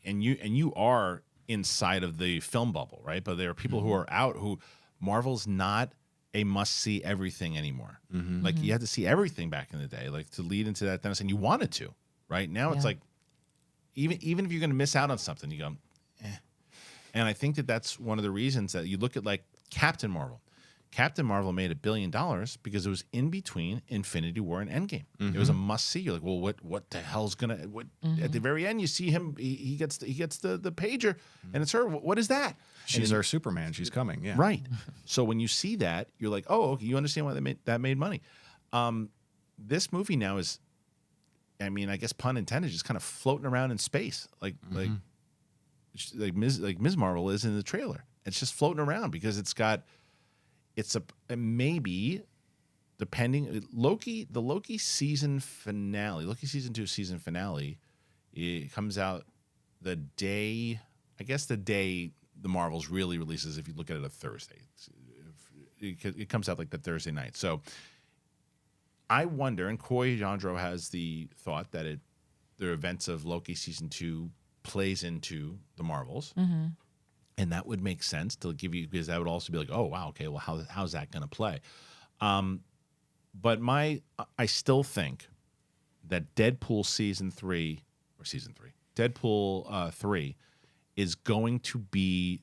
And you are inside of the film bubble, right? But there are people who are out who Marvel's not a must-see everything anymore. Like you had to see everything back in the day, like to lead into that Thanos, and you wanted to. Right now, it's Yeah. like even if you're going to miss out on something, you go, eh. And I think that's one of the reasons that you look at like Captain Marvel. Captain Marvel made $1 billion because it was in between Infinity War and Endgame. It was a must see. You're like, well, what the hell's gonna? At the very end, you see him. He gets the pager, and it's her. What is that? She's our Superman. She's coming. Yeah. Right. So when you see that, you're like, oh, okay, you understand why that made money. This movie now is, I mean, I guess pun intended, just kind of floating around in space, like Ms. Marvel is in the trailer. It's just floating around because it's maybe depending the Loki season finale, Loki season 2 season finale, it comes out the day the Marvels really releases. If you look at it a Thursday, it comes out like the Thursday night. So I wonder, and Coy Jandreau has the thought that the events of Loki season 2 plays into the Marvels. And that would make sense to give you, because that would also be like, oh wow, okay, well how's that going to play? But I still think that Deadpool Deadpool 3 is going to be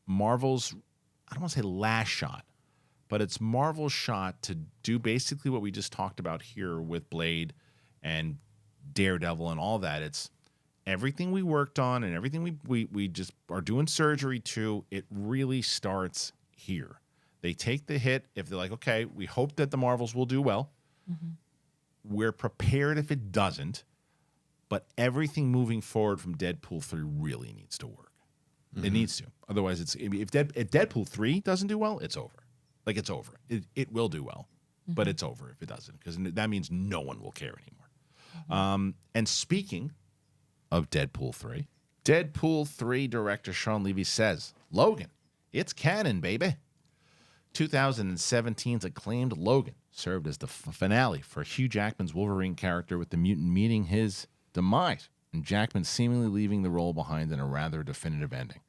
Marvel's, I don't want to say last shot, but it's Marvel's shot to do basically what we just talked about here with Blade and Daredevil and all that. It's everything we worked on and everything we just are doing surgery to, it really starts here. They take the hit. If they're like, okay, we hope that the Marvels will do well. We're prepared if it doesn't, but everything moving forward from Deadpool 3 really needs to work. It needs to. Otherwise, if Deadpool 3 doesn't do well, it's over. Like, it's over. It will do well, but it's over if it doesn't, because that means no one will care anymore. And speaking of Deadpool 3 director Sean Levy says, Logan, it's canon, baby. 2017's acclaimed Logan served as the finale for Hugh Jackman's Wolverine character, with the mutant meeting his demise and Jackman seemingly leaving the role behind in a rather definitive ending.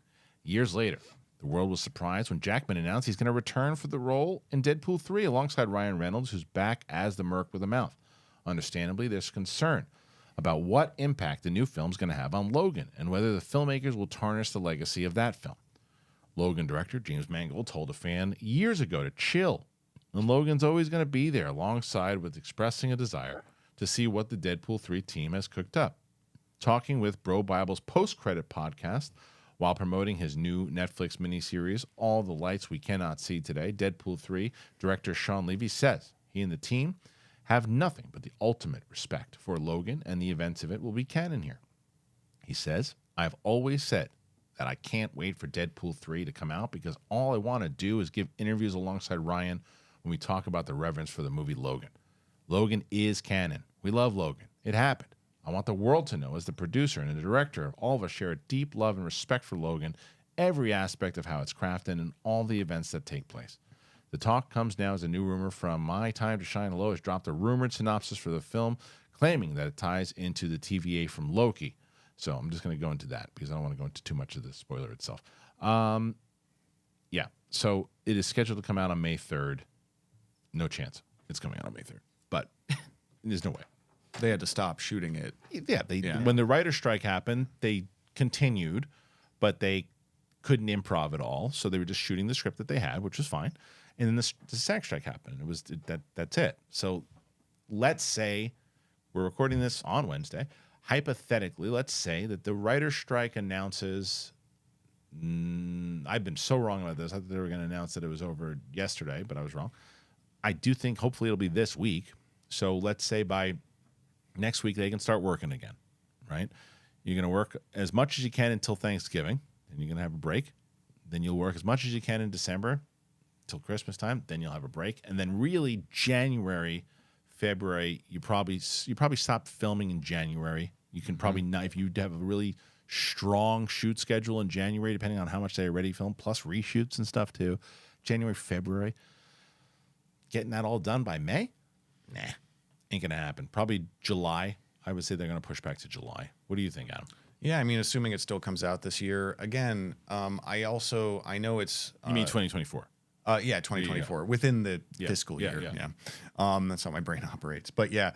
Years later, the world was surprised when Jackman announced he's going to return for the role in Deadpool 3 alongside Ryan Reynolds, who's back as the Merc with a Mouth. Understandably, there's concern about what impact the new film's going to have on Logan and whether the filmmakers will tarnish the legacy of that film. Logan director James Mangold told a fan years ago to chill, and Logan's always going to be there alongside, with expressing a desire to see what the Deadpool 3 team has cooked up. Talking with Bro Bible's post-credit podcast while promoting his new Netflix miniseries, All the Lights We Cannot See Today, Deadpool 3 director Sean Levy says he and the team have nothing but the ultimate respect for Logan, and the events of it will be canon here. He says, I've always said that I can't wait for Deadpool 3 to come out because all I want to do is give interviews alongside Ryan when we talk about the reverence for the movie Logan. Logan is canon. We love Logan. It happened. I want the world to know, as the producer and the director, all of us share a deep love and respect for Logan, every aspect of how it's crafted and all the events that take place. The talk comes now as a new rumor from My Time to Shine Low has dropped a rumored synopsis for the film, claiming that it ties into the TVA from Loki. So I'm just going to go into that because I don't want to go into too much of the spoiler itself. Yeah, so it is scheduled to come out on May 3rd. No chance it's coming out on May 3rd, but there's no way. They had to stop shooting it. Yeah, when the writer's strike happened, they continued, but they couldn't improv at all, so they were just shooting the script that they had, which was fine. And then the SAG strike happened. It was that's it. So let's say we're recording this on Wednesday. Hypothetically, let's say that the writer's strike announces. I've been so wrong about this. I thought they were going to announce that it was over yesterday, but I was wrong. I do think hopefully it'll be this week. So let's say by next week they can start working again, right? You're going to work as much as you can until Thanksgiving, and you're going to have a break. Then you'll work as much as you can in December till Christmas time. Then you'll have a break, and then really January, February, you probably stop filming in January. You can probably not, if you have a really strong shoot schedule in January, depending on how much they already filmed, plus reshoots and stuff too. January, February. Getting that all done by May? Nah, ain't gonna happen. Probably July. I would say they're gonna push back to July. What do you think, Adam? Yeah, I mean, assuming it still comes out this year. Again, I know it's. You mean 2024? Yeah, 2024 within the fiscal year. Yeah. That's how my brain operates. But yeah,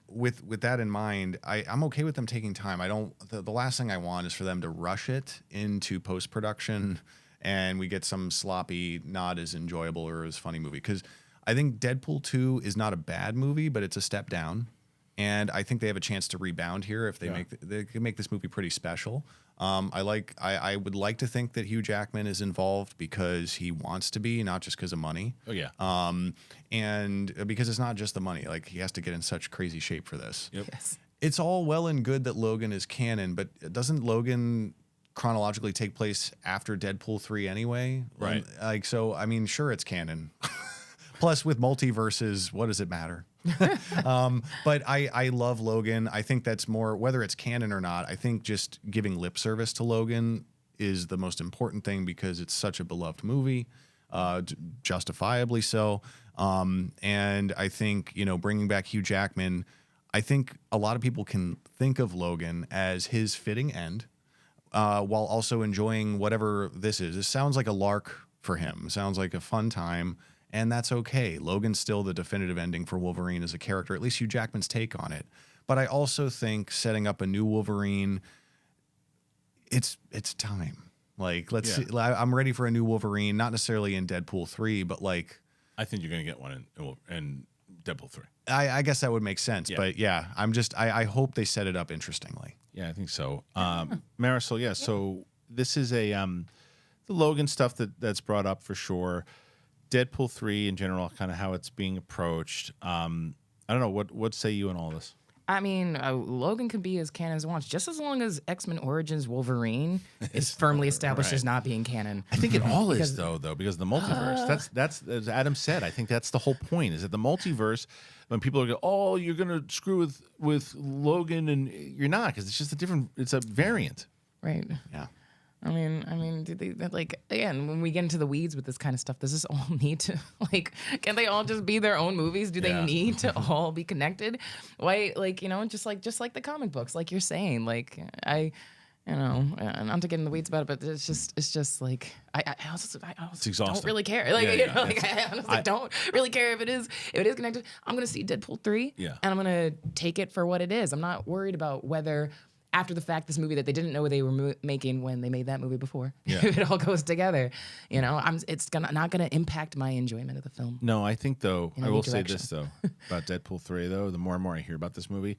with that in mind, I'm okay with them taking time. I don't. The last thing I want is for them to rush it into post production, and we get some sloppy, not as enjoyable or as funny movie. Because I think Deadpool 2 is not a bad movie, but it's a step down. And I think they have a chance to rebound here if they can make this movie pretty special. I would like to think that Hugh Jackman is involved because he wants to be, not just because of money. Oh yeah. And because it's not just the money. Like, he has to get in such crazy shape for this. Yep. Yes. It's all well and good that Logan is canon, but doesn't Logan chronologically take place after Deadpool 3 anyway? Right. So I mean, sure, it's canon. Plus, with multiverses, what does it matter? But I love Logan. I think that's more, whether it's canon or not, I think just giving lip service to Logan is the most important thing because it's such a beloved movie, justifiably so. And I think, bringing back Hugh Jackman, I think a lot of people can think of Logan as his fitting end, while also enjoying whatever this is. This sounds like a lark for him. It sounds like a fun time. And that's okay. Logan's still the definitive ending for Wolverine as a character, at least Hugh Jackman's take on it. But I also think setting up a new Wolverine, it's time. Like, let's see. I'm ready for a new Wolverine, not necessarily in Deadpool 3, but like, I think you're gonna get one in Deadpool 3. I guess that would make sense. Yeah. But yeah, I hope they set it up interestingly. Yeah, I think so. Marisol, yeah. So this is the Logan stuff that's brought up for sure. Deadpool 3 in general, kind of how it's being approached. I don't know. What say you in all this? I mean, Logan can be as canon as it wants, just as long as X-Men Origins Wolverine is firmly established as not being canon. I think it all is though, because of the multiverse. That's as Adam said. I think that's the whole point. Is that the multiverse? When people are going, oh, you're gonna screw with Logan, and you're not, because it's just it's a variant. Right. Yeah. I mean, do they, like, again, when we get into the weeds with this kind of stuff, does this all need to, like, can they all just be their own movies? Do they need to all be connected? Why, like, just like the comic books, like you're saying, like, not to get in the weeds about it, but it's just like, I also don't really care. Like, I honestly don't really care if it is connected. I'm going to see Deadpool 3, and I'm going to take it for what it is. I'm not worried about whether, after the fact, this movie that they didn't know they were making when they made that movie before, if it all goes together, it's not gonna impact my enjoyment of the film. No, I think though, I will say this though about Deadpool 3 though, the more and more I hear about this movie,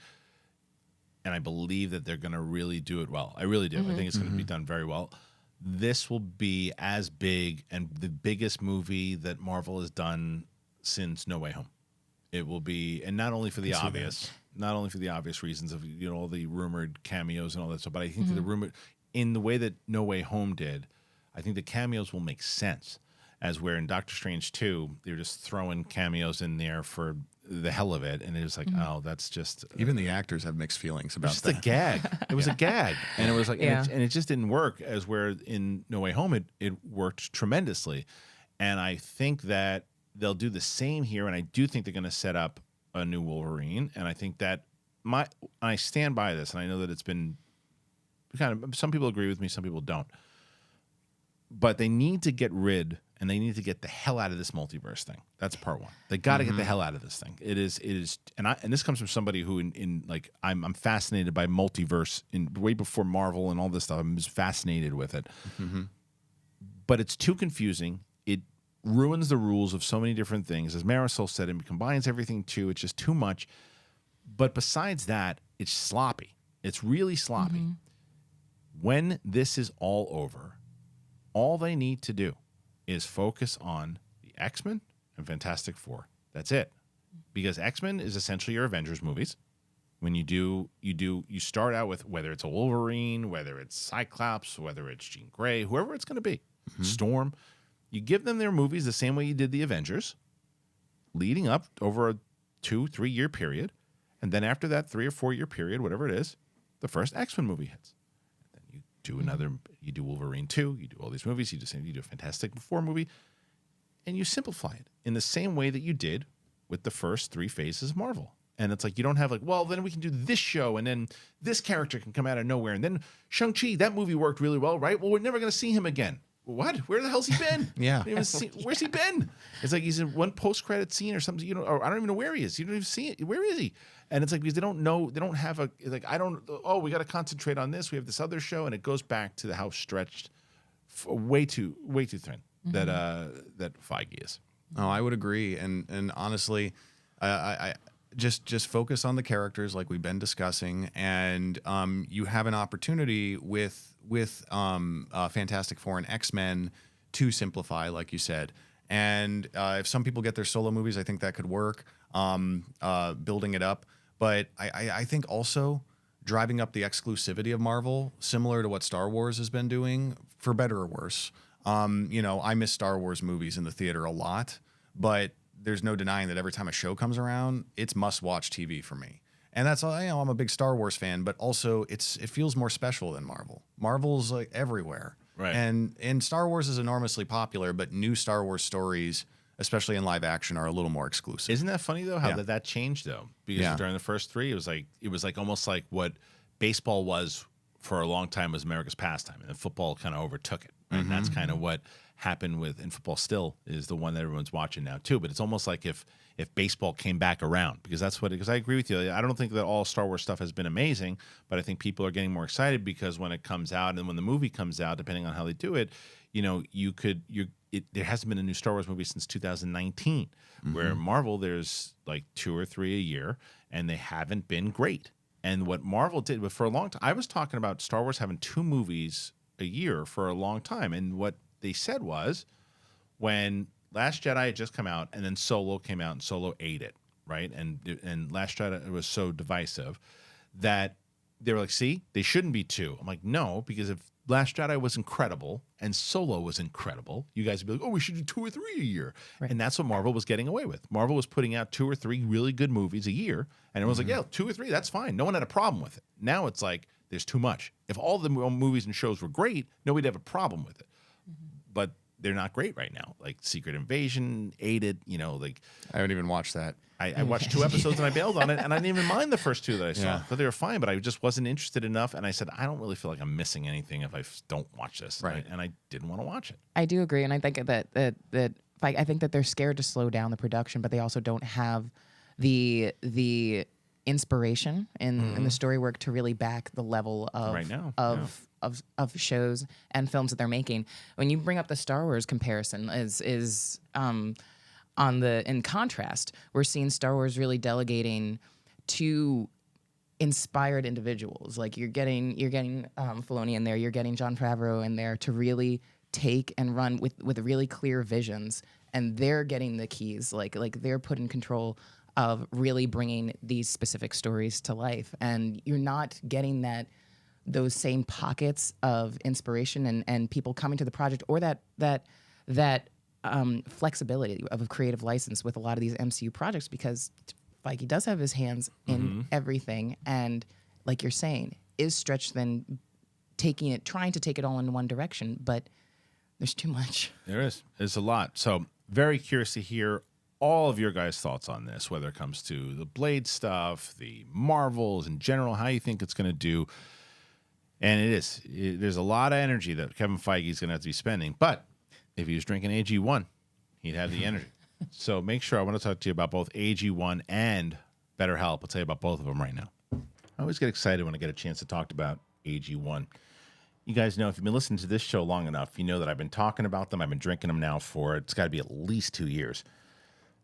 and I believe that they're gonna really do it well. I really do. I think it's gonna be done very well. This will be as big and the biggest movie that Marvel has done since No Way Home. It will be, and not only for the obvious. Not only for the obvious reasons of all the rumored cameos and all that stuff, but I think that in the way that No Way Home did, I think the cameos will make sense. As where in Doctor Strange 2, they're just throwing cameos in there for the hell of it, and it was like, oh, that's just Even the actors have mixed feelings about just that. a gag. It was a gag, and it was like, Yeah. and it just didn't work. As where in No Way Home, it worked tremendously, and I think that they'll do the same here. And I do think they're going to set up a new Wolverine, and I think that I stand by this, and I know that it's been kind of, some people agree with me, some people don't, but they need to get rid. And they need to get the hell out of this multiverse thing. That's part one. They got to get the hell out of this thing. It is, and this comes from somebody who, in like, I'm fascinated by multiverse in way before Marvel and all this stuff. I'm just fascinated with it. But it's too confusing. It ruins the rules of so many different things. As Marisol said, it combines everything too. It's just too much. But besides that, it's sloppy. It's really sloppy. When this is all over, all they need to do is focus on the X-Men and Fantastic Four. That's it. Because X-Men is essentially your Avengers movies. When you start out with, whether it's a Wolverine, whether it's Cyclops, whether it's Jean Grey, whoever it's going to be, Storm, you give them their movies the same way you did the Avengers, leading up over a 2-3 year period. And then after that 3 or 4 year period, whatever it is, the first X-Men movie hits. You do Wolverine 2, you do all these movies, you do a Fantastic Four movie, and you simplify it in the same way that you did with the first 3 phases of Marvel. And it's like, you don't have like, well, then we can do this show, and then this character can come out of nowhere, and then Shang-Chi, that movie worked really well, right? Well, we're never going to see him again. What? Where the hell's he been? Yeah. Where's he been? It's like he's in one post-credit scene or something. Or I don't even know where he is. You don't even see it. Where is he? And it's like, because they don't know. They don't have we got to concentrate on this. We have this other show, and it goes back to how stretched, way too thin that Feige is. Oh, I would agree. And honestly, I just focus on the characters like we've been discussing, and you have an opportunity with Fantastic Four and X-Men to simplify, like you said. And if some people get their solo movies, I think that could work, building it up. But I think also driving up the exclusivity of Marvel, similar to what Star Wars has been doing, for better or worse. I miss Star Wars movies in the theater a lot, but there's no denying that every time a show comes around, it's must-watch TV for me. And that's, I'm a big Star Wars fan, but also it feels more special than Marvel. Marvel's like everywhere. Right. And Star Wars is enormously popular, but new Star Wars stories, especially in live action, are a little more exclusive. Isn't that funny though? How that changed though? Because during the first 3, it was like almost like what baseball was for a long time was America's pastime, and then football kind of overtook it. Right? And that's kind of what happened with, and football still is the one that everyone's watching now too. But it's almost like if baseball came back around, because I agree with you. I don't think that all Star Wars stuff has been amazing, but I think people are getting more excited because when it comes out and when the movie comes out, depending on how they do it, there hasn't been a new Star Wars movie since 2019, where Marvel, there's like 2 or 3 a year, and they haven't been great. And what Marvel did, but for a long time, I was talking about Star Wars having 2 movies a year for a long time. And what they said was, when Last Jedi had just come out, and then Solo came out, and Solo ate it, right? And Last Jedi was so divisive that they were like, see, they shouldn't be 2. I'm like, no, because if Last Jedi was incredible and Solo was incredible, you guys would be like, oh, we should do 2 or 3 a year. Right. And that's what Marvel was getting away with. Marvel was putting out 2 or 3 really good movies a year, and everyone's like, yeah, 2 or 3, that's fine. No one had a problem with it. Now it's like, there's too much. If all the movies and shows were great, nobody'd have a problem with it. But they're not great right now. Like Secret Invasion ate it, like I haven't even watched that. I watched 2 episodes and I bailed on it, and I didn't even mind the first 2 that I saw. But they were fine, but I just wasn't interested enough, and I said, I don't really feel like I'm missing anything if I don't watch this. Right. And I didn't want to watch it. I do agree, and I think that I think that they're scared to slow down the production, but they also don't have the inspiration in the story work to really back the level of right now. Of shows and films that they're making. When you bring up the Star Wars comparison, in contrast, we're seeing Star Wars really delegating to inspired individuals. Like you're getting Filoni in there, you're getting Jon Favreau in there to really take and run with really clear visions, and they're getting the keys. Like they're put in control of really bringing these specific stories to life, and you're not getting those same pockets of inspiration and people coming to the project, or that flexibility of a creative license with a lot of these MCU projects, because Feige does have his hands in everything, and like you're saying, is stretched thin, trying to take it all in one direction, but there's too much. There's a lot. So very curious to hear all of your guys' thoughts on this, whether it comes to the Blade stuff, the Marvels in general, how you think it's going to do. And there's a lot of energy that Kevin Feige is going to have to be spending. But if he was drinking AG1, he'd have the energy. So make sure, I want to talk to you about both AG1 and BetterHelp. I'll tell you about both of them right now. I always get excited when I get a chance to talk about AG1. You guys know, if you've been listening to this show long enough, you know that I've been talking about them. I've been drinking them now for, it's got to be at least 2 years.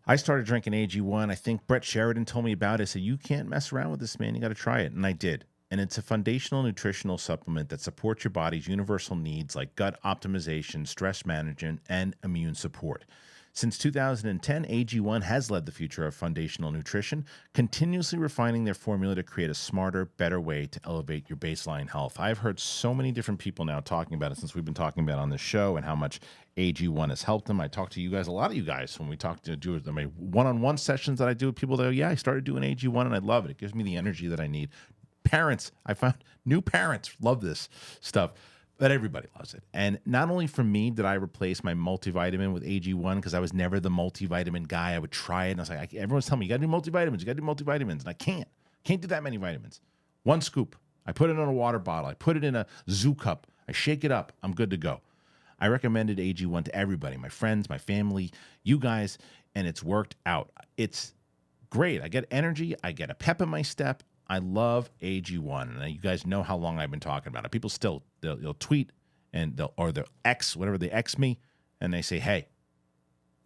I started drinking AG1. I think Brett Sheridan told me about it. I said, you can't mess around with this, man. You got to try it. And I did. And it's a foundational nutritional supplement that supports your body's universal needs like gut optimization, stress management, and immune support. Since 2010, AG1 has led the future of foundational nutrition, continuously refining their formula to create a smarter, better way to elevate your baseline health. I've heard so many different people now talking about it since we've been talking about it on this show and how much AG1 has helped them. I talk to you guys, a lot of you guys, when we talk to do my one-on-one sessions that I do with people that go, yeah, I started doing AG1 and I love it. It gives me the energy that I need. Parents, I found new parents love this stuff. But everybody loves it. And not only for me did I replace my multivitamin with AG1, because I was never the multivitamin guy. I would try it, and I was like, everyone's telling me, you got to do multivitamins, and I can't do that many vitamins. One scoop. I put it in a water bottle. I put it in a zoo cup. I shake it up. I'm good to go. I recommended AG1 to everybody, my friends, my family, you guys, and it's worked out. It's great. I get energy. I get a pep in my step. I love AG1, and you guys know how long I've been talking about it. People still, they'll tweet, and they'll X, whatever they X me, and they say, hey,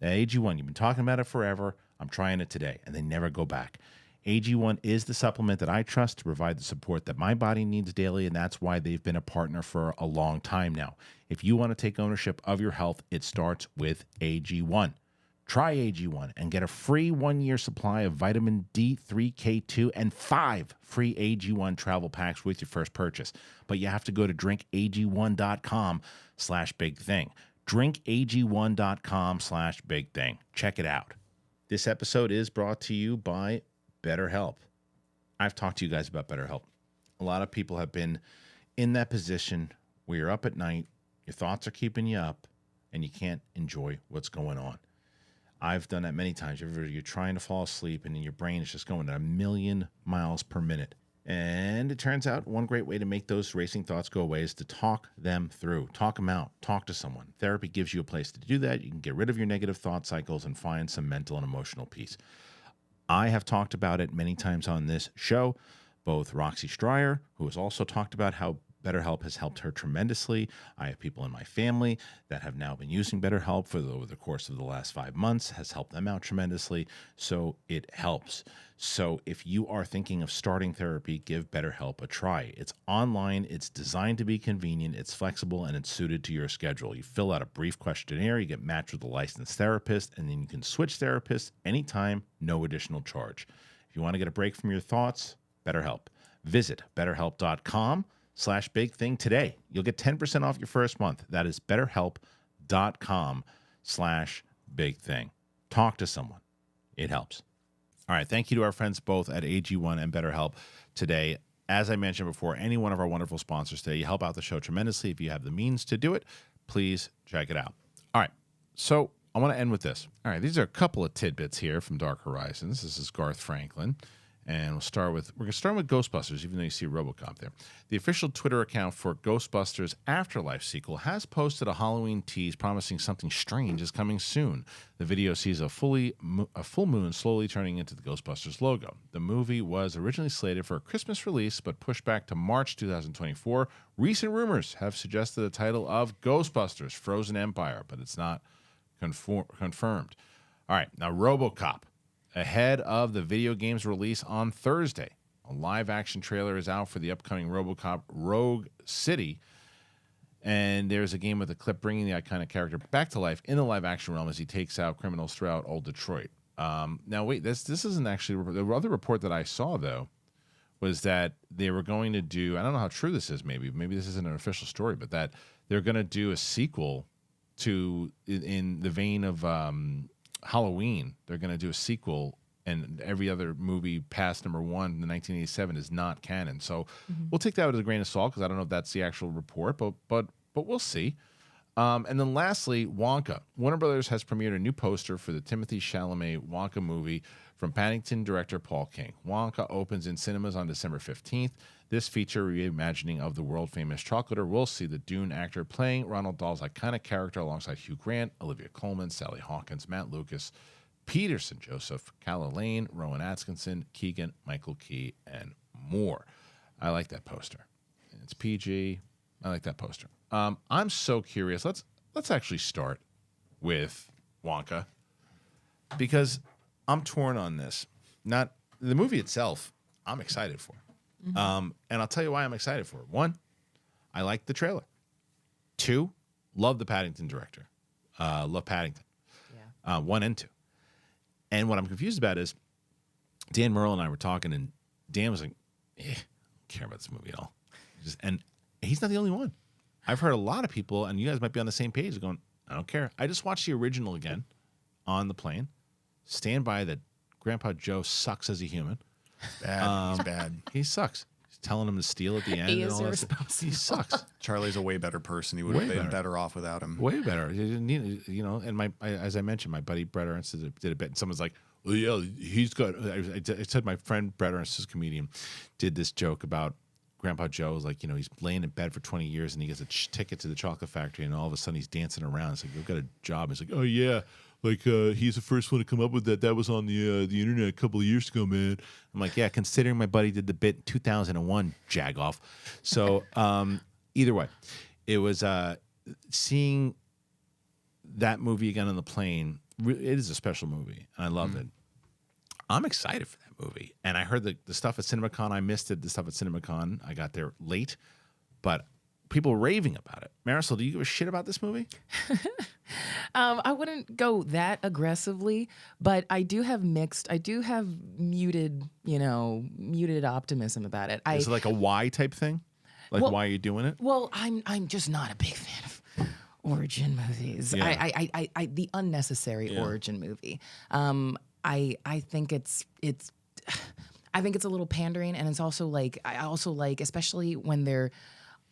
AG1, you've been talking about it forever. I'm trying it today, and they never go back. AG1 is the supplement that I trust to provide the support that my body needs daily, and that's why they've been a partner for a long time now. If you want to take ownership of your health, it starts with AG1. Try AG1 and get a free 1-year supply of vitamin D3, K2, and 5 free AG1 travel packs with your first purchase. But you have to go to drinkag1.com/bigthing. Drinkag1.com/bigthing. Check it out. This episode is brought to you by BetterHelp. I've talked to you guys about BetterHelp. A lot of people have been in that position where you're up at night, your thoughts are keeping you up, and you can't enjoy what's going on. I've done that many times. You're trying to fall asleep, and then your brain is just going at 1,000,000 miles per minute. And it turns out one great way to make those racing thoughts go away is to talk them through. Talk them out. Talk to someone. Therapy gives you a place to do that. You can get rid of your negative thought cycles and find some mental and emotional peace. I have talked about it many times on this show. Both Roxy Stryer, who has also talked about how BetterHelp has helped her tremendously. I have people in my family that have now been using BetterHelp over the course of the last 5 months, has helped them out tremendously. So it helps. So if you are thinking of starting therapy, give BetterHelp a try. It's online, it's designed to be convenient, it's flexible, and it's suited to your schedule. You fill out a brief questionnaire, you get matched with a licensed therapist, and then you can switch therapists anytime, no additional charge. If you want to get a break from your thoughts, BetterHelp. Visit BetterHelp.com/bigthing today. You'll get 10% off your first month. That is BetterHelp.com/bigthing. Talk to someone. It helps. All right. Thank you to our friends both at AG1 and BetterHelp today. As I mentioned before, any one of our wonderful sponsors today, you help out the show tremendously. If you have the means to do it, please check it out. All right. So I want to end with this. All right. These are a couple of tidbits here from Dark Horizons. This is Garth Franklin. And we're going to start with Ghostbusters, even though you see RoboCop there. The official Twitter account for Ghostbusters Afterlife sequel has posted a Halloween tease promising something strange is coming soon. The video sees a full moon slowly turning into the Ghostbusters logo. The movie was originally slated for a Christmas release, but pushed back to March 2024. Recent rumors have suggested the title of Ghostbusters Frozen Empire, but it's not confirmed. All right, now RoboCop. Ahead of the video game's release on Thursday, a live-action trailer is out for the upcoming RoboCop Rogue City, and there's a game with a clip bringing the iconic character back to life in the live-action realm as he takes out criminals throughout old Detroit. Now, wait, this isn't actually... The other report that I saw, though, was that they were going to do... I don't know how true this is, maybe this isn't an official story, but that they're going to do a sequel in the vein of Halloween. They're going to do a sequel, and every other movie past number 1 in 1987 is not canon. So we'll take that with a grain of salt because I don't know if that's the actual report, but we'll see. And then lastly, Wonka. Warner Brothers has premiered a new poster for the Timothée Chalamet Wonka movie from Paddington director Paul King. Wonka opens in cinemas on December 15th. This feature reimagining of the world-famous chocolater will see the Dune actor playing Ronald Dahl's iconic character alongside Hugh Grant, Olivia Colman, Sally Hawkins, Matt Lucas, Peterson Joseph, Calla Lane, Rowan Atkinson, Keegan, Michael Key, and more. I like that poster. It's PG. I like that poster. I'm so curious. Let's actually start with Wonka because I'm torn on this. Not the movie itself. I'm excited for. And I'll tell you why I'm excited for it. 1, I like the trailer. 2, love the Paddington director. Love Paddington. Yeah. 1 and 2. And what I'm confused about is Dan Merle and I were talking, and Dan was like, I don't care about this movie at all. And he's not the only one. I've heard a lot of people, and you guys might be on the same page, going, I don't care. I just watched the original again on the plane. Stand by that Grandpa Joe sucks as a human. Bad. He's bad. He sucks. He's telling him to steal at the end. He and is all that irresponsible. stuff. He sucks. Charlie's a way better person. He would have been better off without him. Way better. He didn't need, and as I mentioned, my buddy Brett Ernst did a bit, and someone's like, well, yeah, he's got, I said my friend Brett Ernst, is a comedian, did this joke about Grandpa Joe was like, he's laying in bed for 20 years and he gets a ticket to the chocolate factory and all of a sudden he's dancing around. It's like, you've got a job. He's like, oh, yeah. Like, he's the first one to come up with that. That was on the internet a couple of years ago, man. I'm like, yeah, considering my buddy did the bit in 2001, jagoff. So either way, it was seeing that movie again on the plane. It is a special movie, and I loved it. I'm excited for that movie. And I heard the stuff at CinemaCon. I missed it, the stuff at CinemaCon. I got there late, but people were raving about it. Marisol, do you give a shit about this movie? I wouldn't go that aggressively, but I do have muted optimism about it. Is it like a why type thing? Like, Well- why are you doing it? Well, I'm just not a big fan of origin movies. Yeah. I the unnecessary origin movie. I think it's I think it's a little pandering, and it's also like I also like, especially when they're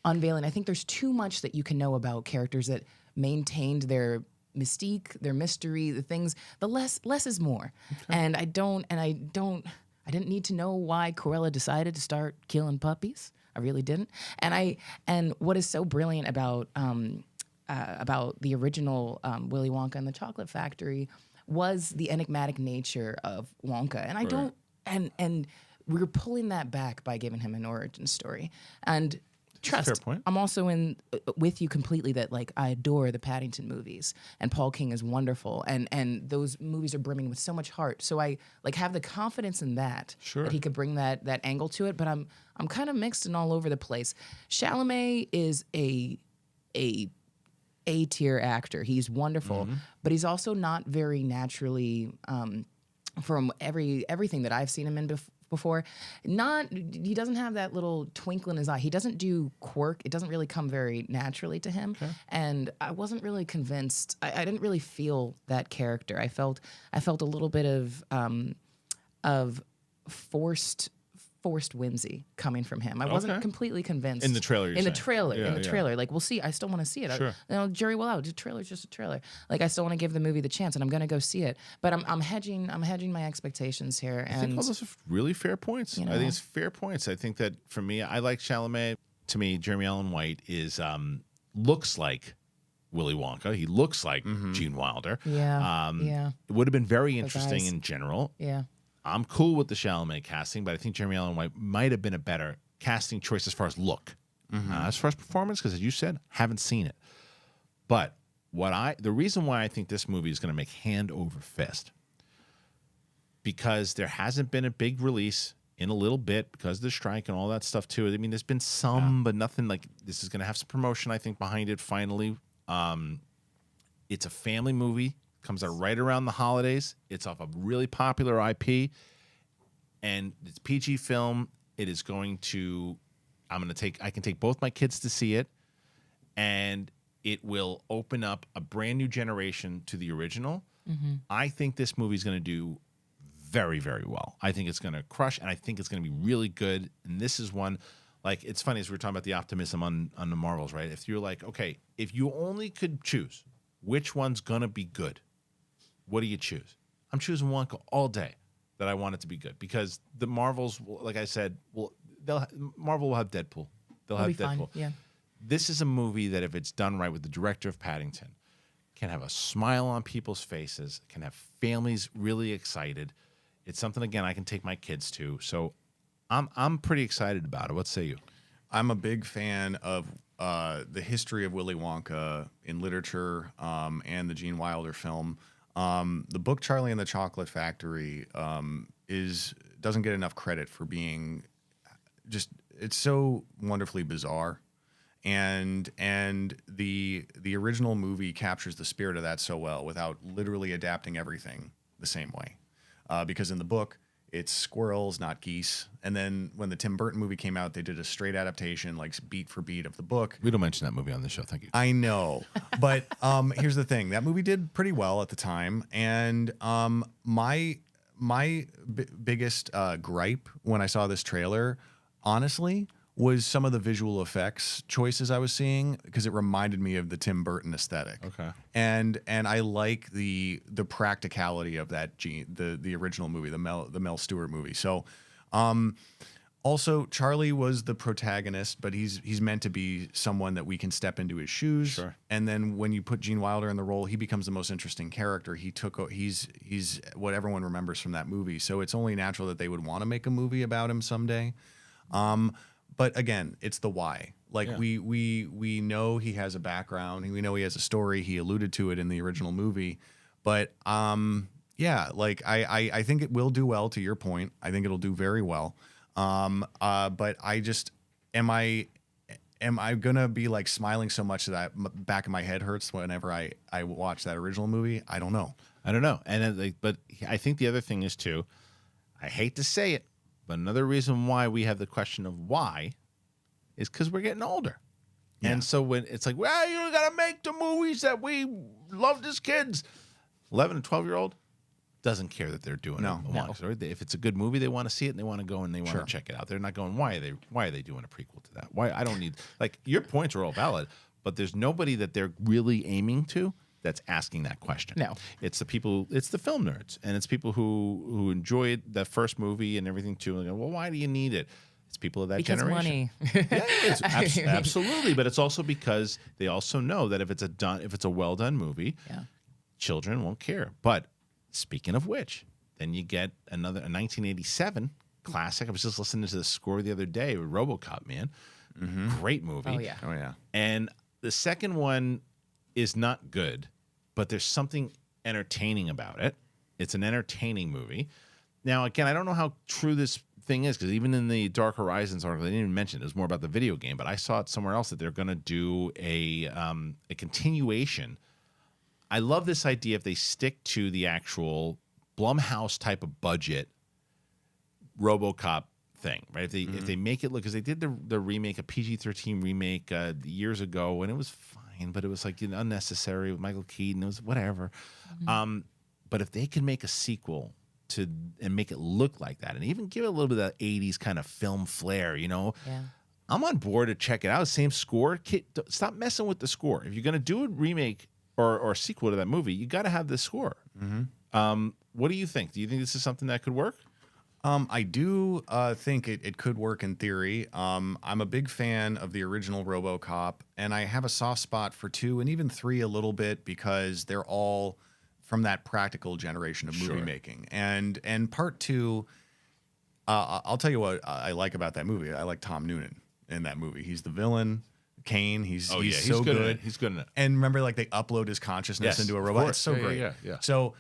unveiling. I think there's too much that you can know about characters that maintained their mystique, their mystery, the things. The less is more, and I didn't need to know why Cruella decided to start killing puppies. I really didn't. And what is so brilliant about the original Willy Wonka and the Chocolate Factory was the enigmatic nature of Wonka. And I don't, and we're pulling that back by giving him an origin story. And trust, fair point. I'm also with you completely that like I adore the Paddington movies, and Paul King is wonderful, and those movies are brimming with so much heart. So I like have the confidence in that that he could bring that angle to it. But I'm kind of mixed and all over the place. Chalamet is a tier actor. He's wonderful, but he's also not very naturally from everything that I've seen him in before. He doesn't have that little twinkle in his eye. He doesn't do quirk. It doesn't really come very naturally to him. Okay. And I wasn't really convinced. I didn't really feel that character. I felt a little bit of forced whimsy coming from him. I wasn't completely convinced. In the trailer, in the trailer. Like, we'll see. I still want to see it. Sure. Jury will out. The trailer's just a trailer. Like, I still want to give the movie the chance, and I'm going to go see it. But I'm hedging my expectations here. And I think all those are really fair points. I think it's fair points. I think that for me, I like Chalamet. To me, Jeremy Allen White is looks like Willy Wonka. He looks like Gene Wilder. Yeah. It would have been very interesting in general. Yeah. I'm cool with the Chalamet casting, but I think Jeremy Allen White might have been a better casting choice as far as look. As far as performance, because as you said, haven't seen it. But the reason why I think this movie is going to make hand over fist, because there hasn't been a big release in a little bit because of the strike and all that stuff too. I mean, there's been some, but nothing like this is going to have some promotion, I think, behind it finally. It's a family movie. Comes out right around the holidays. It's off a really popular IP, and it's PG film. It is going to. I can take both my kids to see it, and It will open up a brand new generation to the original. I think this movie's going to do very, very well. I think it's going to crush, and I think it's going to be really good. And this is one, like, it's funny as we were talking about the optimism on the Marvels, right? If you're like, okay, if you only could choose which one's going to be good, what do you choose? I'm choosing Wonka all day. That I want it to be good, because the Marvels, like I said, Marvel will have Deadpool. They'll have It'll be Deadpool. fun, yeah. This is a movie that, if it's done right with the director of Paddington, can have a smile on people's faces, can have families really excited. It's something, again, I can take my kids to. So I'm pretty excited about it. What say you? I'm a big fan of the history of Willy Wonka in literature and the Gene Wilder film. The book Charlie and the Chocolate Factory doesn't get enough credit for being it's so wonderfully bizarre, and the original movie captures the spirit of that so well without literally adapting everything the same way, because in the book it's squirrels, not geese. And then when the Tim Burton movie came out, they did a straight adaptation, like beat for beat of the book. We don't mention that movie on the show. Thank you. I know. But here's the thing. That movie did pretty well at the time. And my biggest gripe when I saw this trailer, honestly, was some of the visual effects choices I was seeing, because it reminded me of the Tim Burton aesthetic. Okay. And I like the practicality of that the original movie, the Mel Stewart movie. So also Charlie was the protagonist, but he's meant to be someone that we can step into his shoes. Sure. And then when you put Gene Wilder in the role, he becomes the most interesting character. He's what everyone remembers from that movie. So it's only natural that they would want to make a movie about him someday. But again, it's the why. Like, Yeah. we know he has a background, we know he has a story. He alluded to it in the original movie. But yeah, like I think it will do well, to your point. I think it'll do very well. But I just am I gonna be like smiling so much that back of my head hurts whenever I watch that original movie? I don't know. And but I think the other thing is too, I hate to say it, but another reason why we have the question of why is because we're getting older. Yeah. And so when it's like, well, you got to make the movies that we loved as kids. 11 and 12-year-old doesn't care that they're doing No. it. If it's a good movie, they want to see it and they want to go and they want to check it out. They're not going, why are they doing a prequel to that? Why? I don't need, like, your points are all valid, but there's nobody that they're really aiming to that's asking that question. No. It's the people, it's the film nerds, and it's people who enjoyed the first movie and everything too. And they go, well, why do you need it? It's people of that Because generation. money. Yeah, it's absolutely, but it's also because they also know that if it's a well done movie, Yeah. children won't care. But speaking of which, then you get a 1987 classic. I was just listening to the score the other day with RoboCop, man. Great movie. Oh, yeah. Oh yeah. And the second one is not good, but there's something entertaining about it. It's an entertaining movie. Now, again, I don't know how true this thing is, because even in the Dark Horizons article, they didn't even mention it. It was more about the video game, but I saw it somewhere else that they're going to do a continuation. I love this idea if they stick to the actual Blumhouse type of budget RoboCop thing, right? If they make it look, because they did the remake, a PG-13 remake years ago, and it was fine, but it was like unnecessary with Michael Keaton. It was whatever. But if they can make a sequel and make it look like that, and even give it a little bit of that 80s kind of film flair, Yeah. I'm on board to check it out. Same score. Stop messing with the score. If you're going to do a remake or sequel to that movie, you got to have this score. What do you think? Do you think this is something that could work? I do think it could work in theory. I'm a big fan of the original RoboCop, and I have a soft spot for 2 and even 3 a little bit, because they're all from that practical generation of movie making. And part 2, I'll tell you what I like about that movie. I like Tom Noonan in that movie. He's the villain. Kane, he's so good. He's good in it. And remember, like, they upload his consciousness into a robot. It's so great. Yeah. So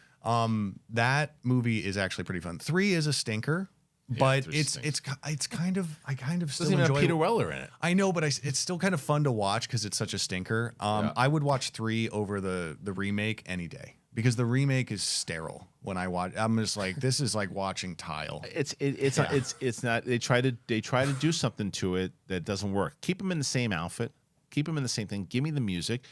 that movie is actually pretty fun. 3 is a stinker, but 3 it's kind of, I kind of still Doesn't even enjoy have Peter Weller in it. I know, but it's still kind of fun to watch because it's such a stinker. I would watch 3 over the remake any day, because the remake is sterile. When I watch, I'm just like, this is like watching tile. It's not. They try to do something to it that doesn't work. Keep them in the same outfit. Keep them in the same thing. Give me the music.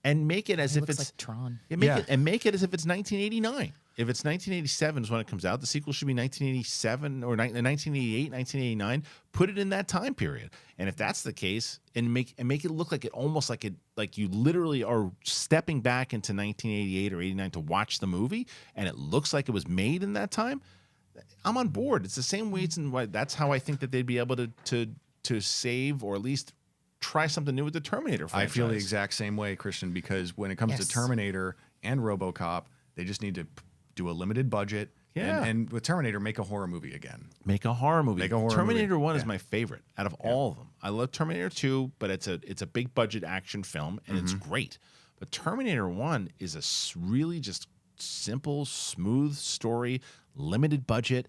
and make it as if looks it's like Tron. Yeah, make Yeah. it and make it as if it's 1989. If it's 1987 is when it comes out, the sequel should be 1987 or 1988, 1989. Put it in that time period. And if that's the case, and make it look like it almost like you literally are stepping back into 1988 or 89 to watch the movie, and it looks like it was made in that time. I'm on board. It's the same reason why that's how I think that they'd be able to save or at least try something new with the Terminator franchise. I feel the exact same way, Christian, because when it comes Yes. to Terminator and RoboCop, they just need to do a limited budget. Yeah. And with Terminator, make a horror movie again. Make a horror movie. Make a horror Terminator movie. 1 is Yeah. my favorite out of all of them. I love Terminator 2, but it's a big budget action film and it's great. But Terminator 1 is really just simple, smooth story, limited budget,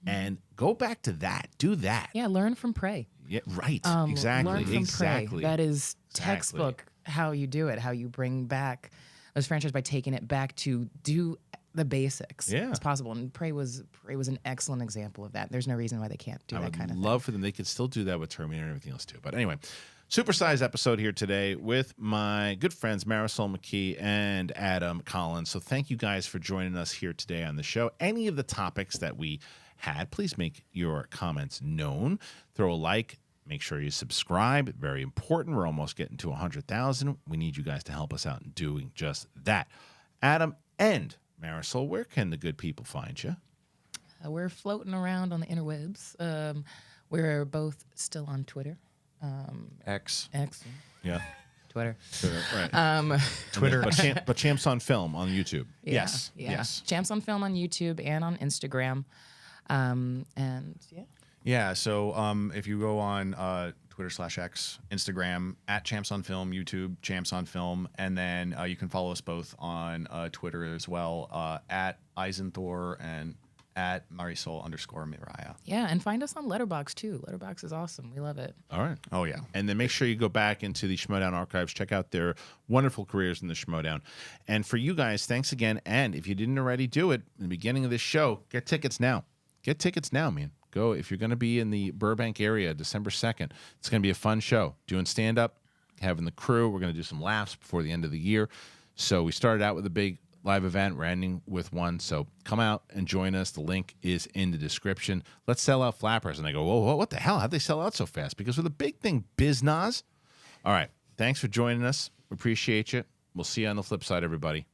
and go back to that. Do that. Yeah, learn from Prey. Yeah, right. Learn Exactly. from Exactly. Prey. That is Exactly. textbook how you do it, how you bring back those franchises by taking it back to do the basics Yeah. as possible. And Prey was an excellent example of that. There's no reason why they can't do I that would kind of love for them. They could still do that with Terminator and everything else too. But anyway, supersized episode here today with my good friends Marisol Mckee and Adam Collins. So thank you guys for joining us here today on the show. Any of the topics that we had, please make your comments known. Throw a like. Make sure you subscribe. Very important. We're almost getting to 100,000. We need you guys to help us out in doing just that. Adam and Marisol, where can the good people find you? We're floating around on the interwebs. We're both still on Twitter. X. X, Yeah. Twitter. Right. Twitter. But Champs on Film on YouTube. Yeah, Yes, Yeah. yes. Champs on Film on YouTube and on Instagram. And yeah. Yeah. So if you go on Twitter/X, Instagram @Champs on Film, YouTube Champs on Film, and then you can follow us both on Twitter as well @Eisenthor and @Marisol_Miraya. Yeah, and find us on Letterboxd too. Letterboxd is awesome. We love it. All right. Oh yeah. And then make sure you go back into the Schmodown archives, check out their wonderful careers in the Schmodown. And for you guys, thanks again. And if you didn't already do it in the beginning of this show, get tickets now. Get tickets now, man. Go if you're going to be in the Burbank area December 2nd. It's going to be a fun show. Doing stand-up, having the crew. We're going to do some laughs before the end of the year. So we started out with a big live event. We're ending with one. So come out and join us. The link is in the description. Let's sell out Flappers. And they go, whoa, what the hell? How'd they sell out so fast? Because with a big thing, Biznaz. All right. Thanks for joining us. We appreciate you. We'll see you on the flip side, everybody.